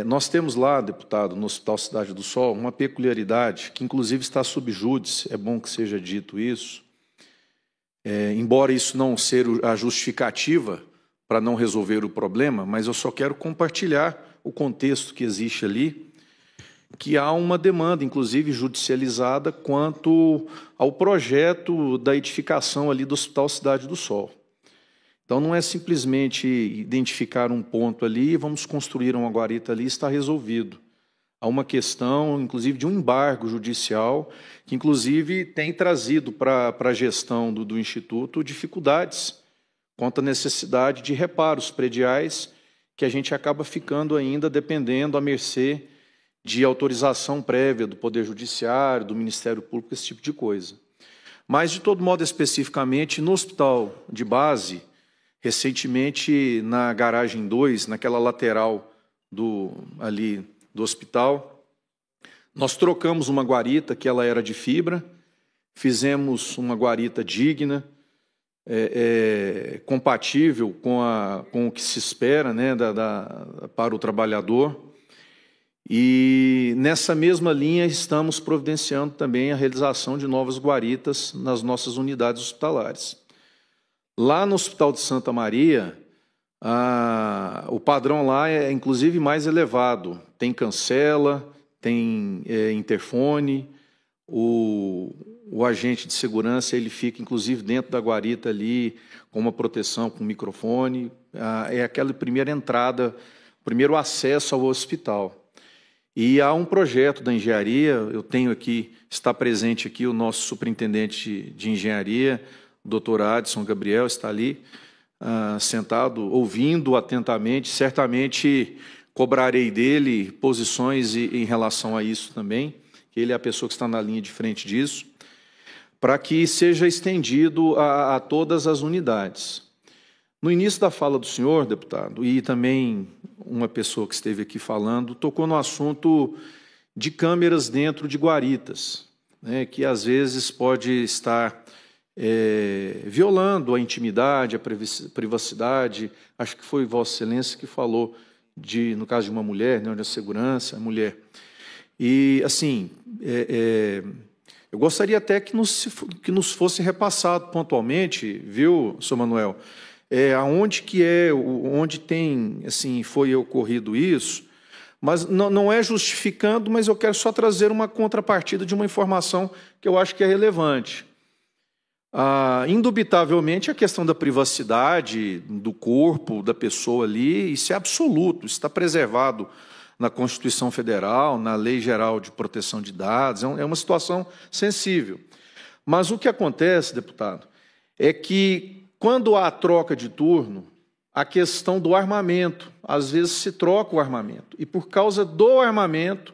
Nós temos lá, deputado, no Hospital Cidade do Sol, uma peculiaridade, que inclusive está sub júdice, é bom que seja dito isso, embora isso não seja a justificativa para não resolver o problema, mas eu só quero compartilhar o contexto que existe ali, que há uma demanda, inclusive judicializada, quanto ao projeto da edificação ali do Hospital Cidade do Sol. Então, não é simplesmente identificar um ponto ali e vamos construir uma guarita ali e está resolvido. Há uma questão, inclusive, de um embargo judicial, que, inclusive, tem trazido para a gestão do Instituto dificuldades quanto à necessidade de reparos prediais, que a gente acaba ficando ainda dependendo à mercê de autorização prévia do Poder Judiciário, do Ministério Público, esse tipo de coisa. Mas, de todo modo, especificamente, no hospital de base, recentemente, na garagem 2, naquela lateral ali do hospital, nós trocamos uma guarita, que ela era de fibra, fizemos uma guarita digna, compatível com o que se espera, né, para o trabalhador. E, nessa mesma linha, estamos providenciando também a realização de novas guaritas nas nossas unidades hospitalares. Lá no Hospital de Santa Maria, o padrão lá é, inclusive, mais elevado. Tem cancela, tem interfone, o agente de segurança ele fica, inclusive, dentro da guarita ali, com uma proteção, com microfone. É aquela primeira entrada, primeiro acesso ao hospital. E há um projeto da engenharia, eu tenho aqui, está presente aqui o nosso superintendente de engenharia, o doutor Adson Gabriel, está ali, sentado, ouvindo atentamente. Certamente cobrarei dele posições em relação a isso também, que ele é a pessoa que está na linha de frente disso, para que seja estendido a todas as unidades. No início da fala do senhor, deputado, e também uma pessoa que esteve aqui falando, tocou no assunto de câmeras dentro de guaritas, né, que às vezes pode estar violando a intimidade, a privacidade. Acho que foi Vossa Excelência que falou, no caso de uma mulher, né, onde a segurança, a mulher. E, assim, eu gostaria até que nos fosse repassado pontualmente, viu, senhor Manuel, onde tem, assim, foi ocorrido isso, mas não é justificando, mas eu quero só trazer uma contrapartida de uma informação que eu acho que é relevante. Indubitavelmente, a questão da privacidade do corpo da pessoa ali, isso é absoluto, isso está preservado na Constituição Federal, na Lei Geral de Proteção de Dados, é uma situação sensível. Mas o que acontece, deputado, é que, quando há troca de turno, a questão do armamento, às vezes se troca o armamento, e por causa do armamento,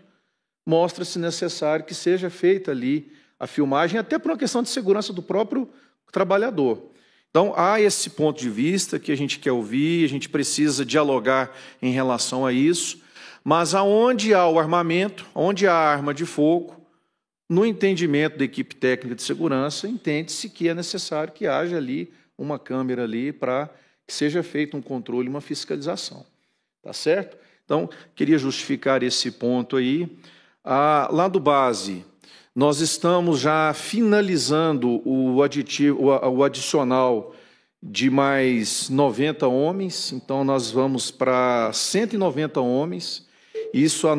mostra-se necessário que seja feita ali a filmagem, até por uma questão de segurança do próprio trabalhador. Então, há esse ponto de vista que a gente quer ouvir, a gente precisa dialogar em relação a isso, mas aonde há o armamento, onde há a arma de fogo, no entendimento da equipe técnica de segurança, entende-se que é necessário que haja ali uma câmera ali para que seja feito um controle, uma fiscalização. Tá certo? Então, queria justificar esse ponto aí. Lá do base, nós estamos já finalizando o adicional de mais 90 homens, então nós vamos para 190 homens. Isso a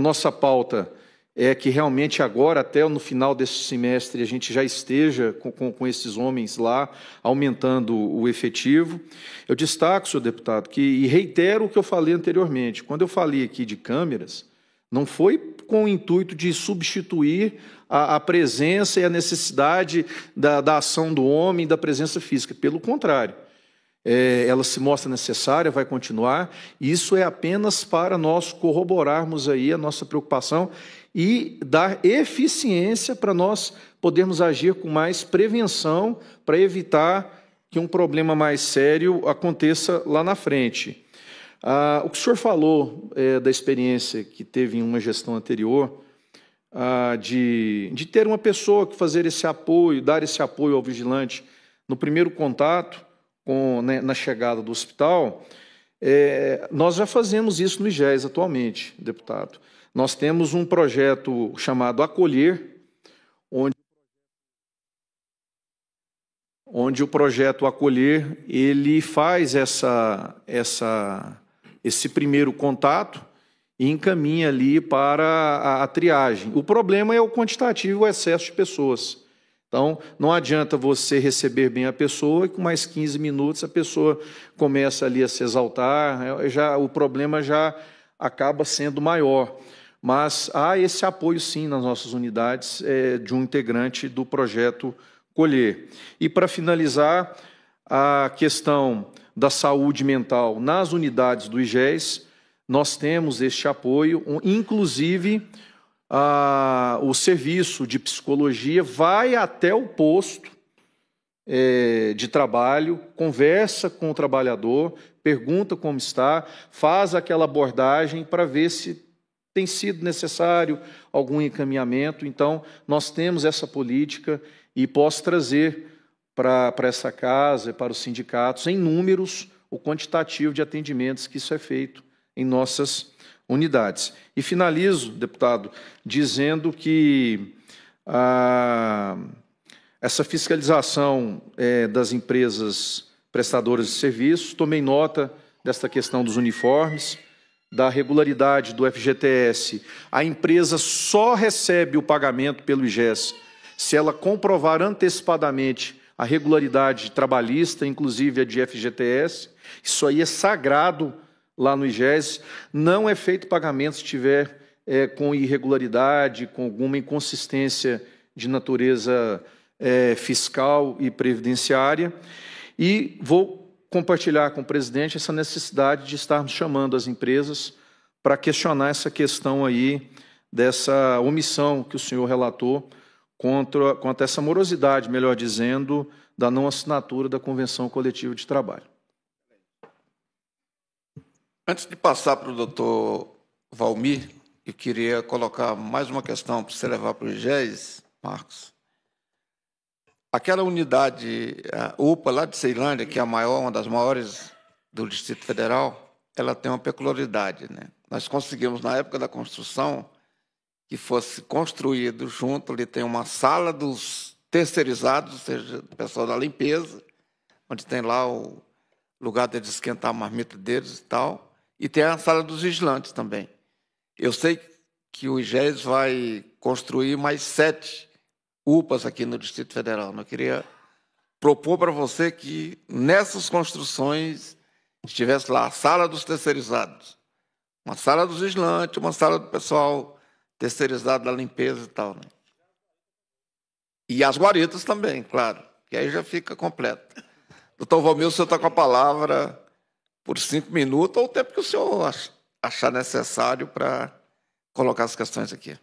nossa pauta é que realmente agora, até no final desse semestre, a gente já esteja com esses homens lá, aumentando o efetivo. Eu destaco, senhor deputado, e reitero o que eu falei anteriormente. Quando eu falei aqui de câmeras, não foi com o intuito de substituir a presença e a necessidade da ação do homem, da presença física. Pelo contrário. Ela se mostra necessária, vai continuar. Isso é apenas para nós corroborarmos aí a nossa preocupação e dar eficiência para nós podermos agir com mais prevenção para evitar que um problema mais sério aconteça lá na frente. O que o senhor falou da experiência que teve em uma gestão anterior, de ter uma pessoa que fazer esse apoio, dar esse apoio ao vigilante no primeiro contato, na chegada do hospital, nós já fazemos isso no IGES atualmente, deputado. Nós temos um projeto chamado Acolher, onde o projeto Acolher ele faz esse primeiro contato e encaminha ali para a triagem. O problema é o quantitativo, o excesso de pessoas. Então, não adianta você receber bem a pessoa e com mais 15 minutos a pessoa começa ali a se exaltar, o problema já acaba sendo maior. Mas há esse apoio, sim, nas nossas unidades, de um integrante do projeto Colher. E, para finalizar, a questão da saúde mental nas unidades do IGES, nós temos este apoio, inclusive o serviço de psicologia vai até o posto de trabalho, conversa com o trabalhador, pergunta como está, faz aquela abordagem para ver se tem sido necessário algum encaminhamento. Então, nós temos essa política e posso trazer para essa casa, para os sindicatos, em números, o quantitativo de atendimentos que isso é feito em nossas unidades. E finalizo, deputado, dizendo que essa fiscalização das empresas prestadoras de serviços, tomei nota desta questão dos uniformes, da regularidade do FGTS. A empresa só recebe o pagamento pelo IGES se ela comprovar antecipadamente a regularidade trabalhista, inclusive a de FGTS. Isso aí é sagrado lá no IGES. Não é feito pagamento se tiver com irregularidade, com alguma inconsistência de natureza fiscal e previdenciária. E vou compartilhar com o presidente essa necessidade de estarmos chamando as empresas para questionar essa questão aí dessa omissão que o senhor relatou quanto a essa morosidade, melhor dizendo, da não assinatura da Convenção Coletiva de Trabalho. Antes de passar para o doutor Valmir, eu queria colocar mais uma questão para você levar para o IGES, Marcos. Aquela unidade, a UPA lá de Ceilândia, que é a maior, uma das maiores do Distrito Federal, ela tem uma peculiaridade, né? Nós conseguimos, na época da construção, que fosse construído junto, ali tem uma sala dos terceirizados, ou seja, do pessoal da limpeza, onde tem lá o lugar de esquentar a marmita deles e tal, e tem a sala dos vigilantes também. Eu sei que o IGES vai construir mais 7 UPAs aqui no Distrito Federal. Eu queria propor para você que nessas construções estivesse lá a sala dos terceirizados, uma sala dos vigilantes, uma sala do pessoal terceirizado da limpeza e tal, né? E as guaritas também, claro, que aí já fica completo. Doutor Valmir, o senhor está com a palavra por 5 minutos, ou o tempo que o senhor achar necessário para colocar as questões aqui.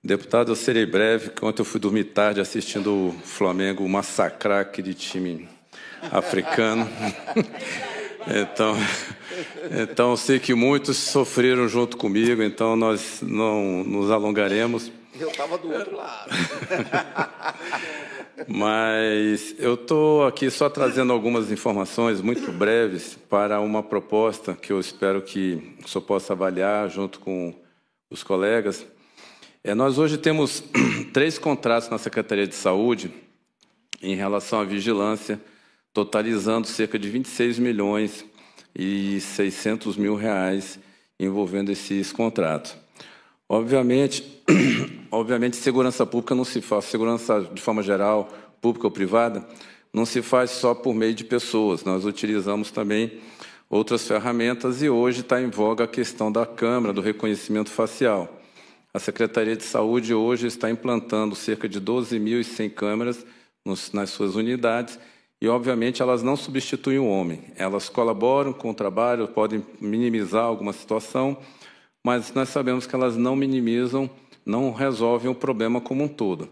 Deputado, eu serei breve, que ontem eu fui dormir tarde assistindo o Flamengo massacrar aquele time africano. Então eu sei que muitos sofreram junto comigo, então nós não nos alongaremos. Eu estava do outro lado. Mas eu estou aqui só trazendo algumas informações muito breves para uma proposta que eu espero que o senhor possa avaliar junto com os colegas. Nós hoje temos 3 contratos na Secretaria de Saúde em relação à vigilância, totalizando cerca de 26 milhões e 600 mil reais envolvendo esses contratos. Obviamente, segurança pública não se faz, segurança de forma geral, pública ou privada, não se faz só por meio de pessoas. Nós utilizamos também outras ferramentas e hoje está em voga a questão da câmera, do reconhecimento facial. A Secretaria de Saúde hoje está implantando cerca de 12.100 câmeras nas suas unidades e, obviamente, elas não substituem o homem. Elas colaboram com o trabalho, podem minimizar alguma situação, mas nós sabemos que elas não minimizam, não resolvem o problema como um todo.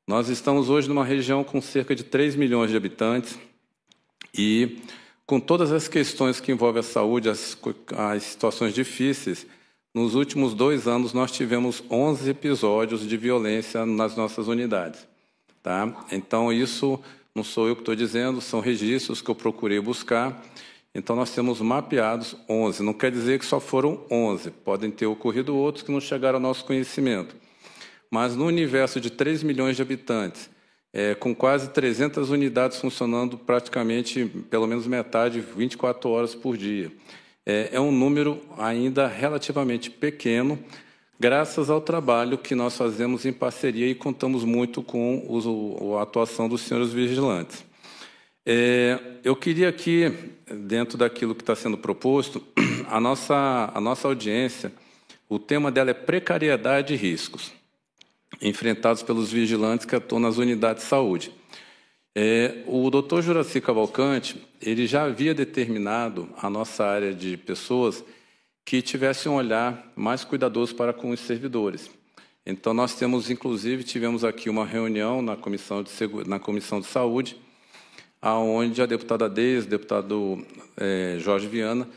Nós estamos hoje numa região com cerca de 3 milhões de habitantes e, com todas as questões que envolvem a saúde, as situações difíceis, nos últimos 2 anos, nós tivemos 11 episódios de violência nas nossas unidades. Tá? Então, isso não sou eu que estou dizendo, são registros que eu procurei buscar. Então, nós temos mapeados 11. Não quer dizer que só foram 11. Podem ter ocorrido outros que não chegaram ao nosso conhecimento. Mas, no universo de 3 milhões de habitantes, com quase 300 unidades funcionando praticamente, pelo menos metade, 24 horas por dia, é um número ainda relativamente pequeno, graças ao trabalho que nós fazemos em parceria e contamos muito com a atuação dos senhores vigilantes. Eu queria aqui, dentro daquilo que está sendo proposto, a nossa audiência, o tema dela é precariedade e riscos enfrentados pelos vigilantes que atuam nas unidades de saúde. O doutor Juraci Cavalcante, ele já havia determinado a nossa área de pessoas que tivesse um olhar mais cuidadoso para com os servidores. Então, nós temos, inclusive, tivemos aqui uma reunião na Comissão de Saúde, onde a deputada Deise, o deputado Jorge Viana,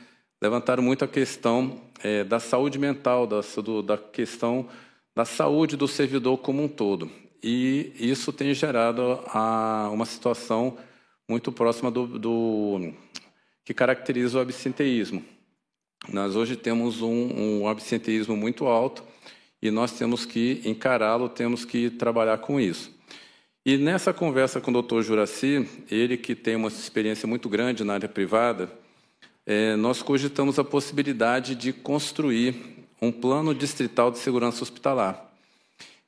levantaram muito a questão da saúde mental, da questão da saúde do servidor como um todo. E isso tem gerado uma situação muito próxima do que caracteriza o absenteísmo. Nós hoje temos um absenteísmo muito alto e nós temos que encará-lo, temos que trabalhar com isso. E nessa conversa com o doutor Juraci, ele que tem uma experiência muito grande na área privada, nós cogitamos a possibilidade de construir um plano distrital de segurança hospitalar.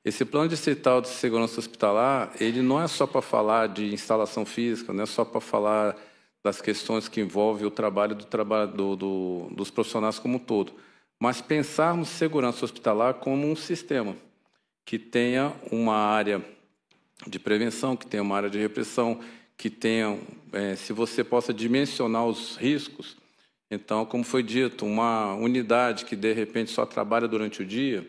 Esse plano distrital de segurança hospitalar, ele não é só para falar de instalação física, não é só para falar das questões que envolvem o trabalho dos profissionais como um todo, mas pensarmos segurança hospitalar como um sistema que tenha uma área de prevenção, que tenha uma área de repressão, que tenha, se você possa dimensionar os riscos. Então, como foi dito, uma unidade que, de repente, só trabalha durante o dia,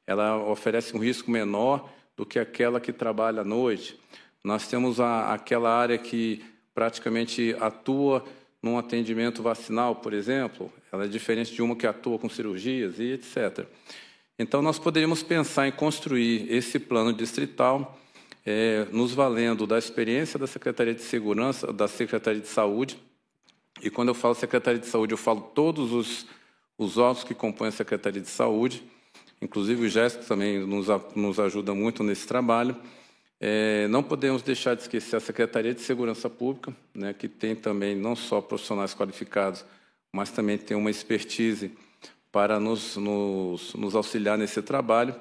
ela oferece um risco menor do que aquela que trabalha à noite. Nós temos aquela área que praticamente atua num atendimento vacinal, por exemplo, ela é diferente de uma que atua com cirurgias e etc. Então, nós poderíamos pensar em construir esse plano distrital, nos valendo da experiência da Secretaria de Segurança, da Secretaria de Saúde, e quando eu falo Secretaria de Saúde, eu falo todos os órgãos que compõem a Secretaria de Saúde, inclusive o GESC também nos ajuda muito nesse trabalho. Não podemos deixar de esquecer a Secretaria de Segurança Pública, né, que tem também não só profissionais qualificados, mas também tem uma expertise para nos auxiliar nesse trabalho.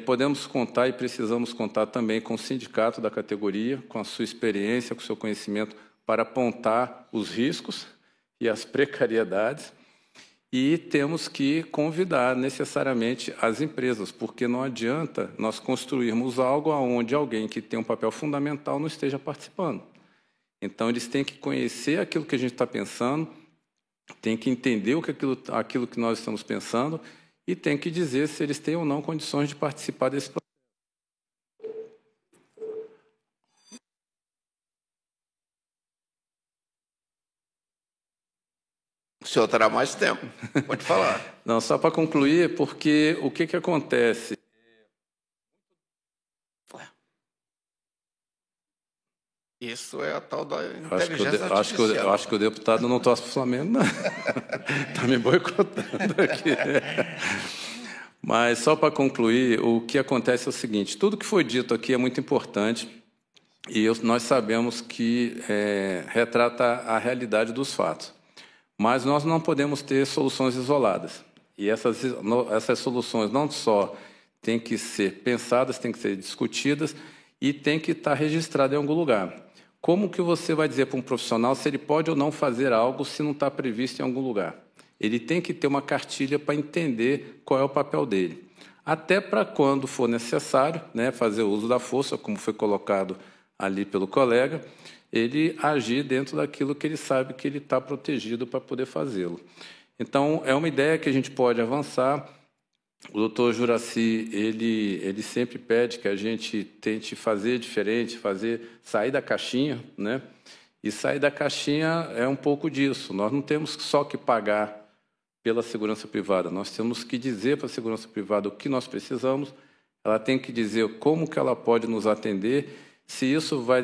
Podemos contar e precisamos contar também com o sindicato da categoria, com a sua experiência, com o seu conhecimento, para apontar os riscos e as precariedades. E temos que convidar necessariamente as empresas, porque não adianta nós construirmos algo onde alguém que tem um papel fundamental não esteja participando. Então, eles têm que conhecer aquilo que a gente está pensando, têm que entender aquilo que nós estamos pensando e têm que dizer se eles têm ou não condições de participar desse processo. O senhor terá mais tempo, pode falar. Não, só para concluir, porque o que acontece? Isso é a tal da inteligência artificial. Eu acho que o deputado não torce para o Flamengo, não. Está me boicotando aqui. Mas, só para concluir, o que acontece é o seguinte, tudo que foi dito aqui é muito importante e nós sabemos que retrata a realidade dos fatos. Mas nós não podemos ter soluções isoladas. E essas soluções não só têm que ser pensadas, têm que ser discutidas e têm que estar registradas em algum lugar. Como que você vai dizer para um profissional se ele pode ou não fazer algo se não está previsto em algum lugar? Ele tem que ter uma cartilha para entender qual é o papel dele. Até para quando for necessário, né, fazer uso da força, como foi colocado ali pelo colega, ele agir dentro daquilo que ele sabe que ele está protegido para poder fazê-lo. Então, é uma ideia que a gente pode avançar. O doutor Juraci, ele sempre pede que a gente tente fazer diferente, sair da caixinha, né? E sair da caixinha é um pouco disso. Nós não temos só que pagar pela segurança privada, nós temos que dizer para a segurança privada o que nós precisamos, ela tem que dizer como que ela pode nos atender. Se isso vai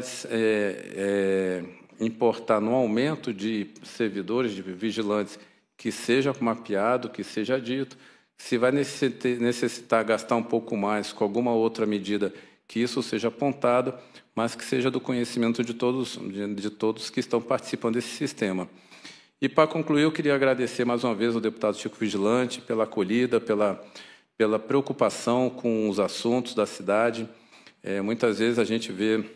importar no aumento de servidores, de vigilantes, que seja mapeado, que seja dito. Se vai necessitar gastar um pouco mais com alguma outra medida, que isso seja apontado, mas que seja do conhecimento de todos que estão participando desse sistema. E, para concluir, eu queria agradecer mais uma vez ao deputado Chico Vigilante pela acolhida, pela preocupação com os assuntos da cidade. Muitas vezes a gente vê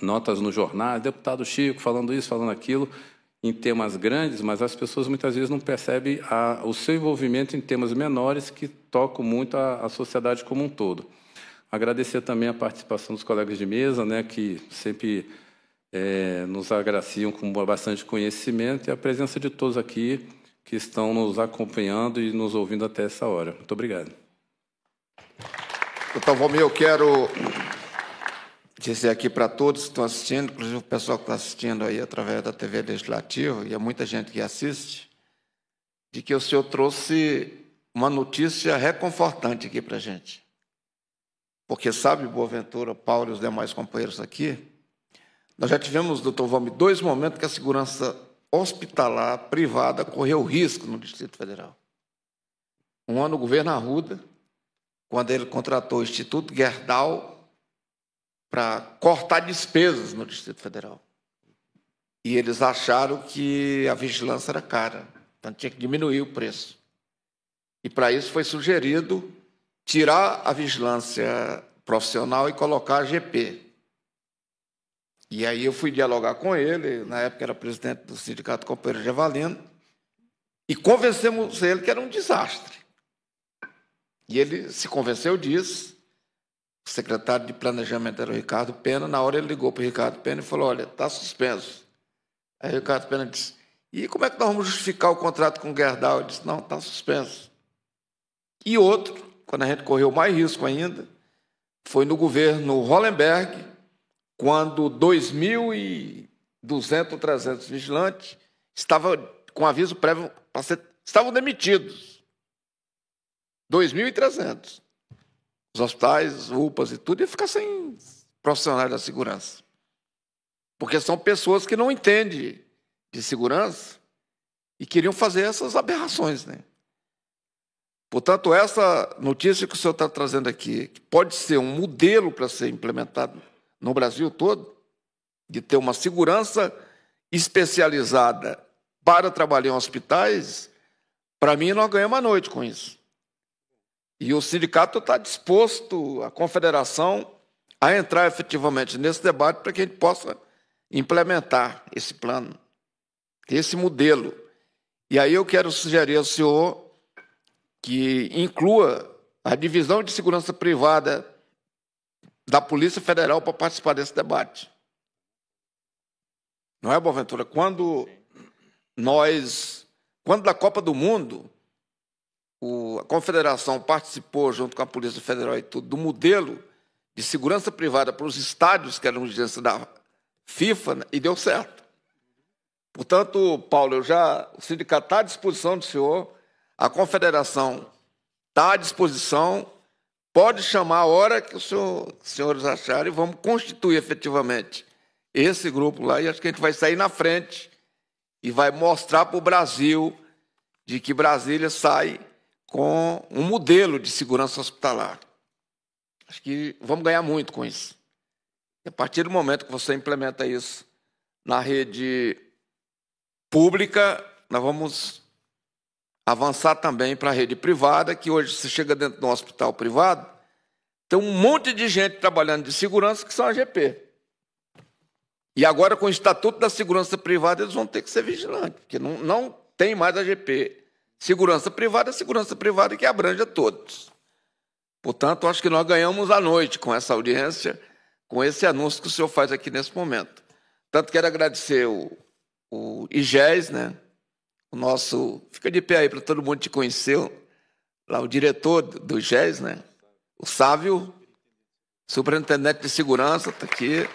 notas no jornal, deputado Chico falando isso, falando aquilo, em temas grandes, mas as pessoas muitas vezes não percebem o seu envolvimento em temas menores que tocam muito a sociedade como um todo. Agradecer também a participação dos colegas de mesa, né, que sempre nos agraciam com bastante conhecimento, e a presença de todos aqui que estão nos acompanhando e nos ouvindo até essa hora. Muito obrigado. Doutor Valmir, eu quero dizer aqui para todos que estão assistindo, inclusive o pessoal que está assistindo aí através da TV Legislativa, e há muita gente que assiste, de que o senhor trouxe uma notícia reconfortante aqui para a gente. Porque sabe, Boaventura, Paulo e os demais companheiros aqui, nós já tivemos, doutor Valmir, 2 momentos que a segurança hospitalar privada correu risco no Distrito Federal. Um ano, o governo Arruda, quando ele contratou o Instituto Gerdau para cortar despesas no Distrito Federal. E eles acharam que a vigilância era cara, então tinha que diminuir o preço. E, para isso, foi sugerido tirar a vigilância profissional e colocar a GP. E aí eu fui dialogar com ele, na época era presidente do Sindicato Companheiro Gevalino, e convencemos ele que era um desastre. E ele se convenceu disso. O secretário de Planejamento era o Ricardo Pena. Na hora ele ligou para o Ricardo Pena e falou, olha, está suspenso. Aí o Ricardo Pena disse, e como é que nós vamos justificar o contrato com o Gerdau? Ele disse, não, está suspenso. E outro, quando a gente correu mais risco ainda, foi no governo Hollenberg, quando 2.200 ou 300 vigilantes estavam com aviso prévio, estavam demitidos. 2.300. Os hospitais, UPAs e tudo, ia ficar sem profissionais da segurança. Porque são pessoas que não entendem de segurança e queriam fazer essas aberrações, né? Portanto, essa notícia que o senhor está trazendo aqui, que pode ser um modelo para ser implementado no Brasil todo, de ter uma segurança especializada para trabalhar em hospitais, para mim, nós ganhamos a noite com isso. E o sindicato está disposto, a confederação, a entrar efetivamente nesse debate para que a gente possa implementar esse plano, esse modelo. E aí eu quero sugerir ao senhor que inclua a divisão de segurança privada da Polícia Federal para participar desse debate. Não é, Boaventura? Quando da Copa do Mundo, a Confederação participou, junto com a Polícia Federal e tudo, do modelo de segurança privada para os estádios, que era uma exigência da FIFA, né, e deu certo. Portanto, Paulo, o sindicato está à disposição do senhor, a Confederação está à disposição, pode chamar a hora que os senhores acharem, e vamos constituir efetivamente esse grupo lá, e acho que a gente vai sair na frente e vai mostrar para o Brasil de que Brasília sai com um modelo de segurança hospitalar. Acho que vamos ganhar muito com isso. E a partir do momento que você implementa isso na rede pública, nós vamos avançar também para a rede privada, que hoje você chega dentro de um hospital privado, tem um monte de gente trabalhando de segurança que são AGP. E agora, com o Estatuto da Segurança Privada, eles vão ter que ser vigilantes, porque não tem mais AGP. Segurança privada que abrange a todos. Portanto, acho que nós ganhamos a noite com essa audiência, com esse anúncio que o senhor faz aqui nesse momento. Tanto quero agradecer o IGES, né? O nosso... Fica de pé aí para todo mundo te conhecer. Lá o diretor do IGES, né? O Sávio, superintendente de segurança, está aqui.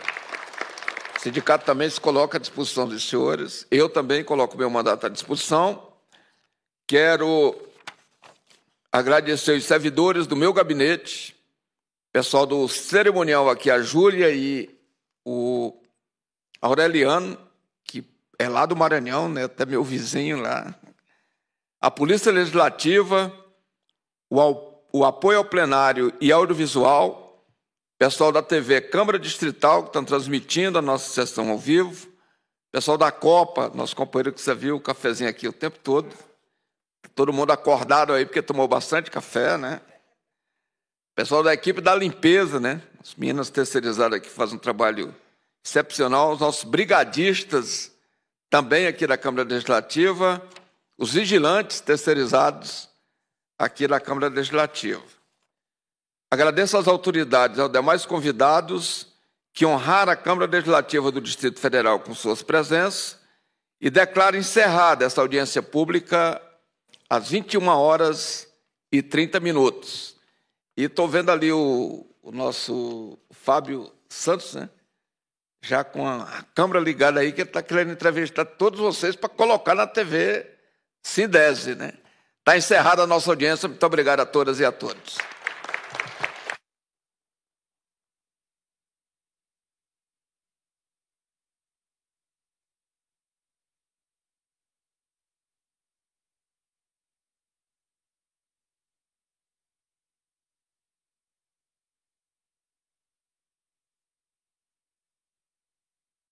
O sindicato também se coloca à disposição dos senhores. Eu também coloco meu mandato à disposição. Quero agradecer os servidores do meu gabinete, pessoal do cerimonial aqui, a Júlia e o Aureliano, que é lá do Maranhão, né, até meu vizinho lá. A Polícia Legislativa, o apoio ao plenário e audiovisual, pessoal da TV Câmara Distrital, que estão transmitindo a nossa sessão ao vivo, pessoal da Copa, nosso companheiro que você viu, o cafezinho aqui o tempo todo, todo mundo acordado aí, porque tomou bastante café, né? Pessoal da equipe da limpeza, né? As meninas terceirizadas aqui fazem um trabalho excepcional, os nossos brigadistas, também aqui da Câmara Legislativa, os vigilantes terceirizados aqui da Câmara Legislativa. Agradeço às autoridades e aos demais convidados que honraram a Câmara Legislativa do Distrito Federal com suas presenças e declaro encerrada essa audiência pública às 21h30. E estou vendo ali o nosso Fábio Santos, né? Já com a câmera ligada aí, que ele está querendo entrevistar todos vocês para colocar na TV Sindese, né? Está encerrada a nossa audiência. Muito obrigado a todas e a todos.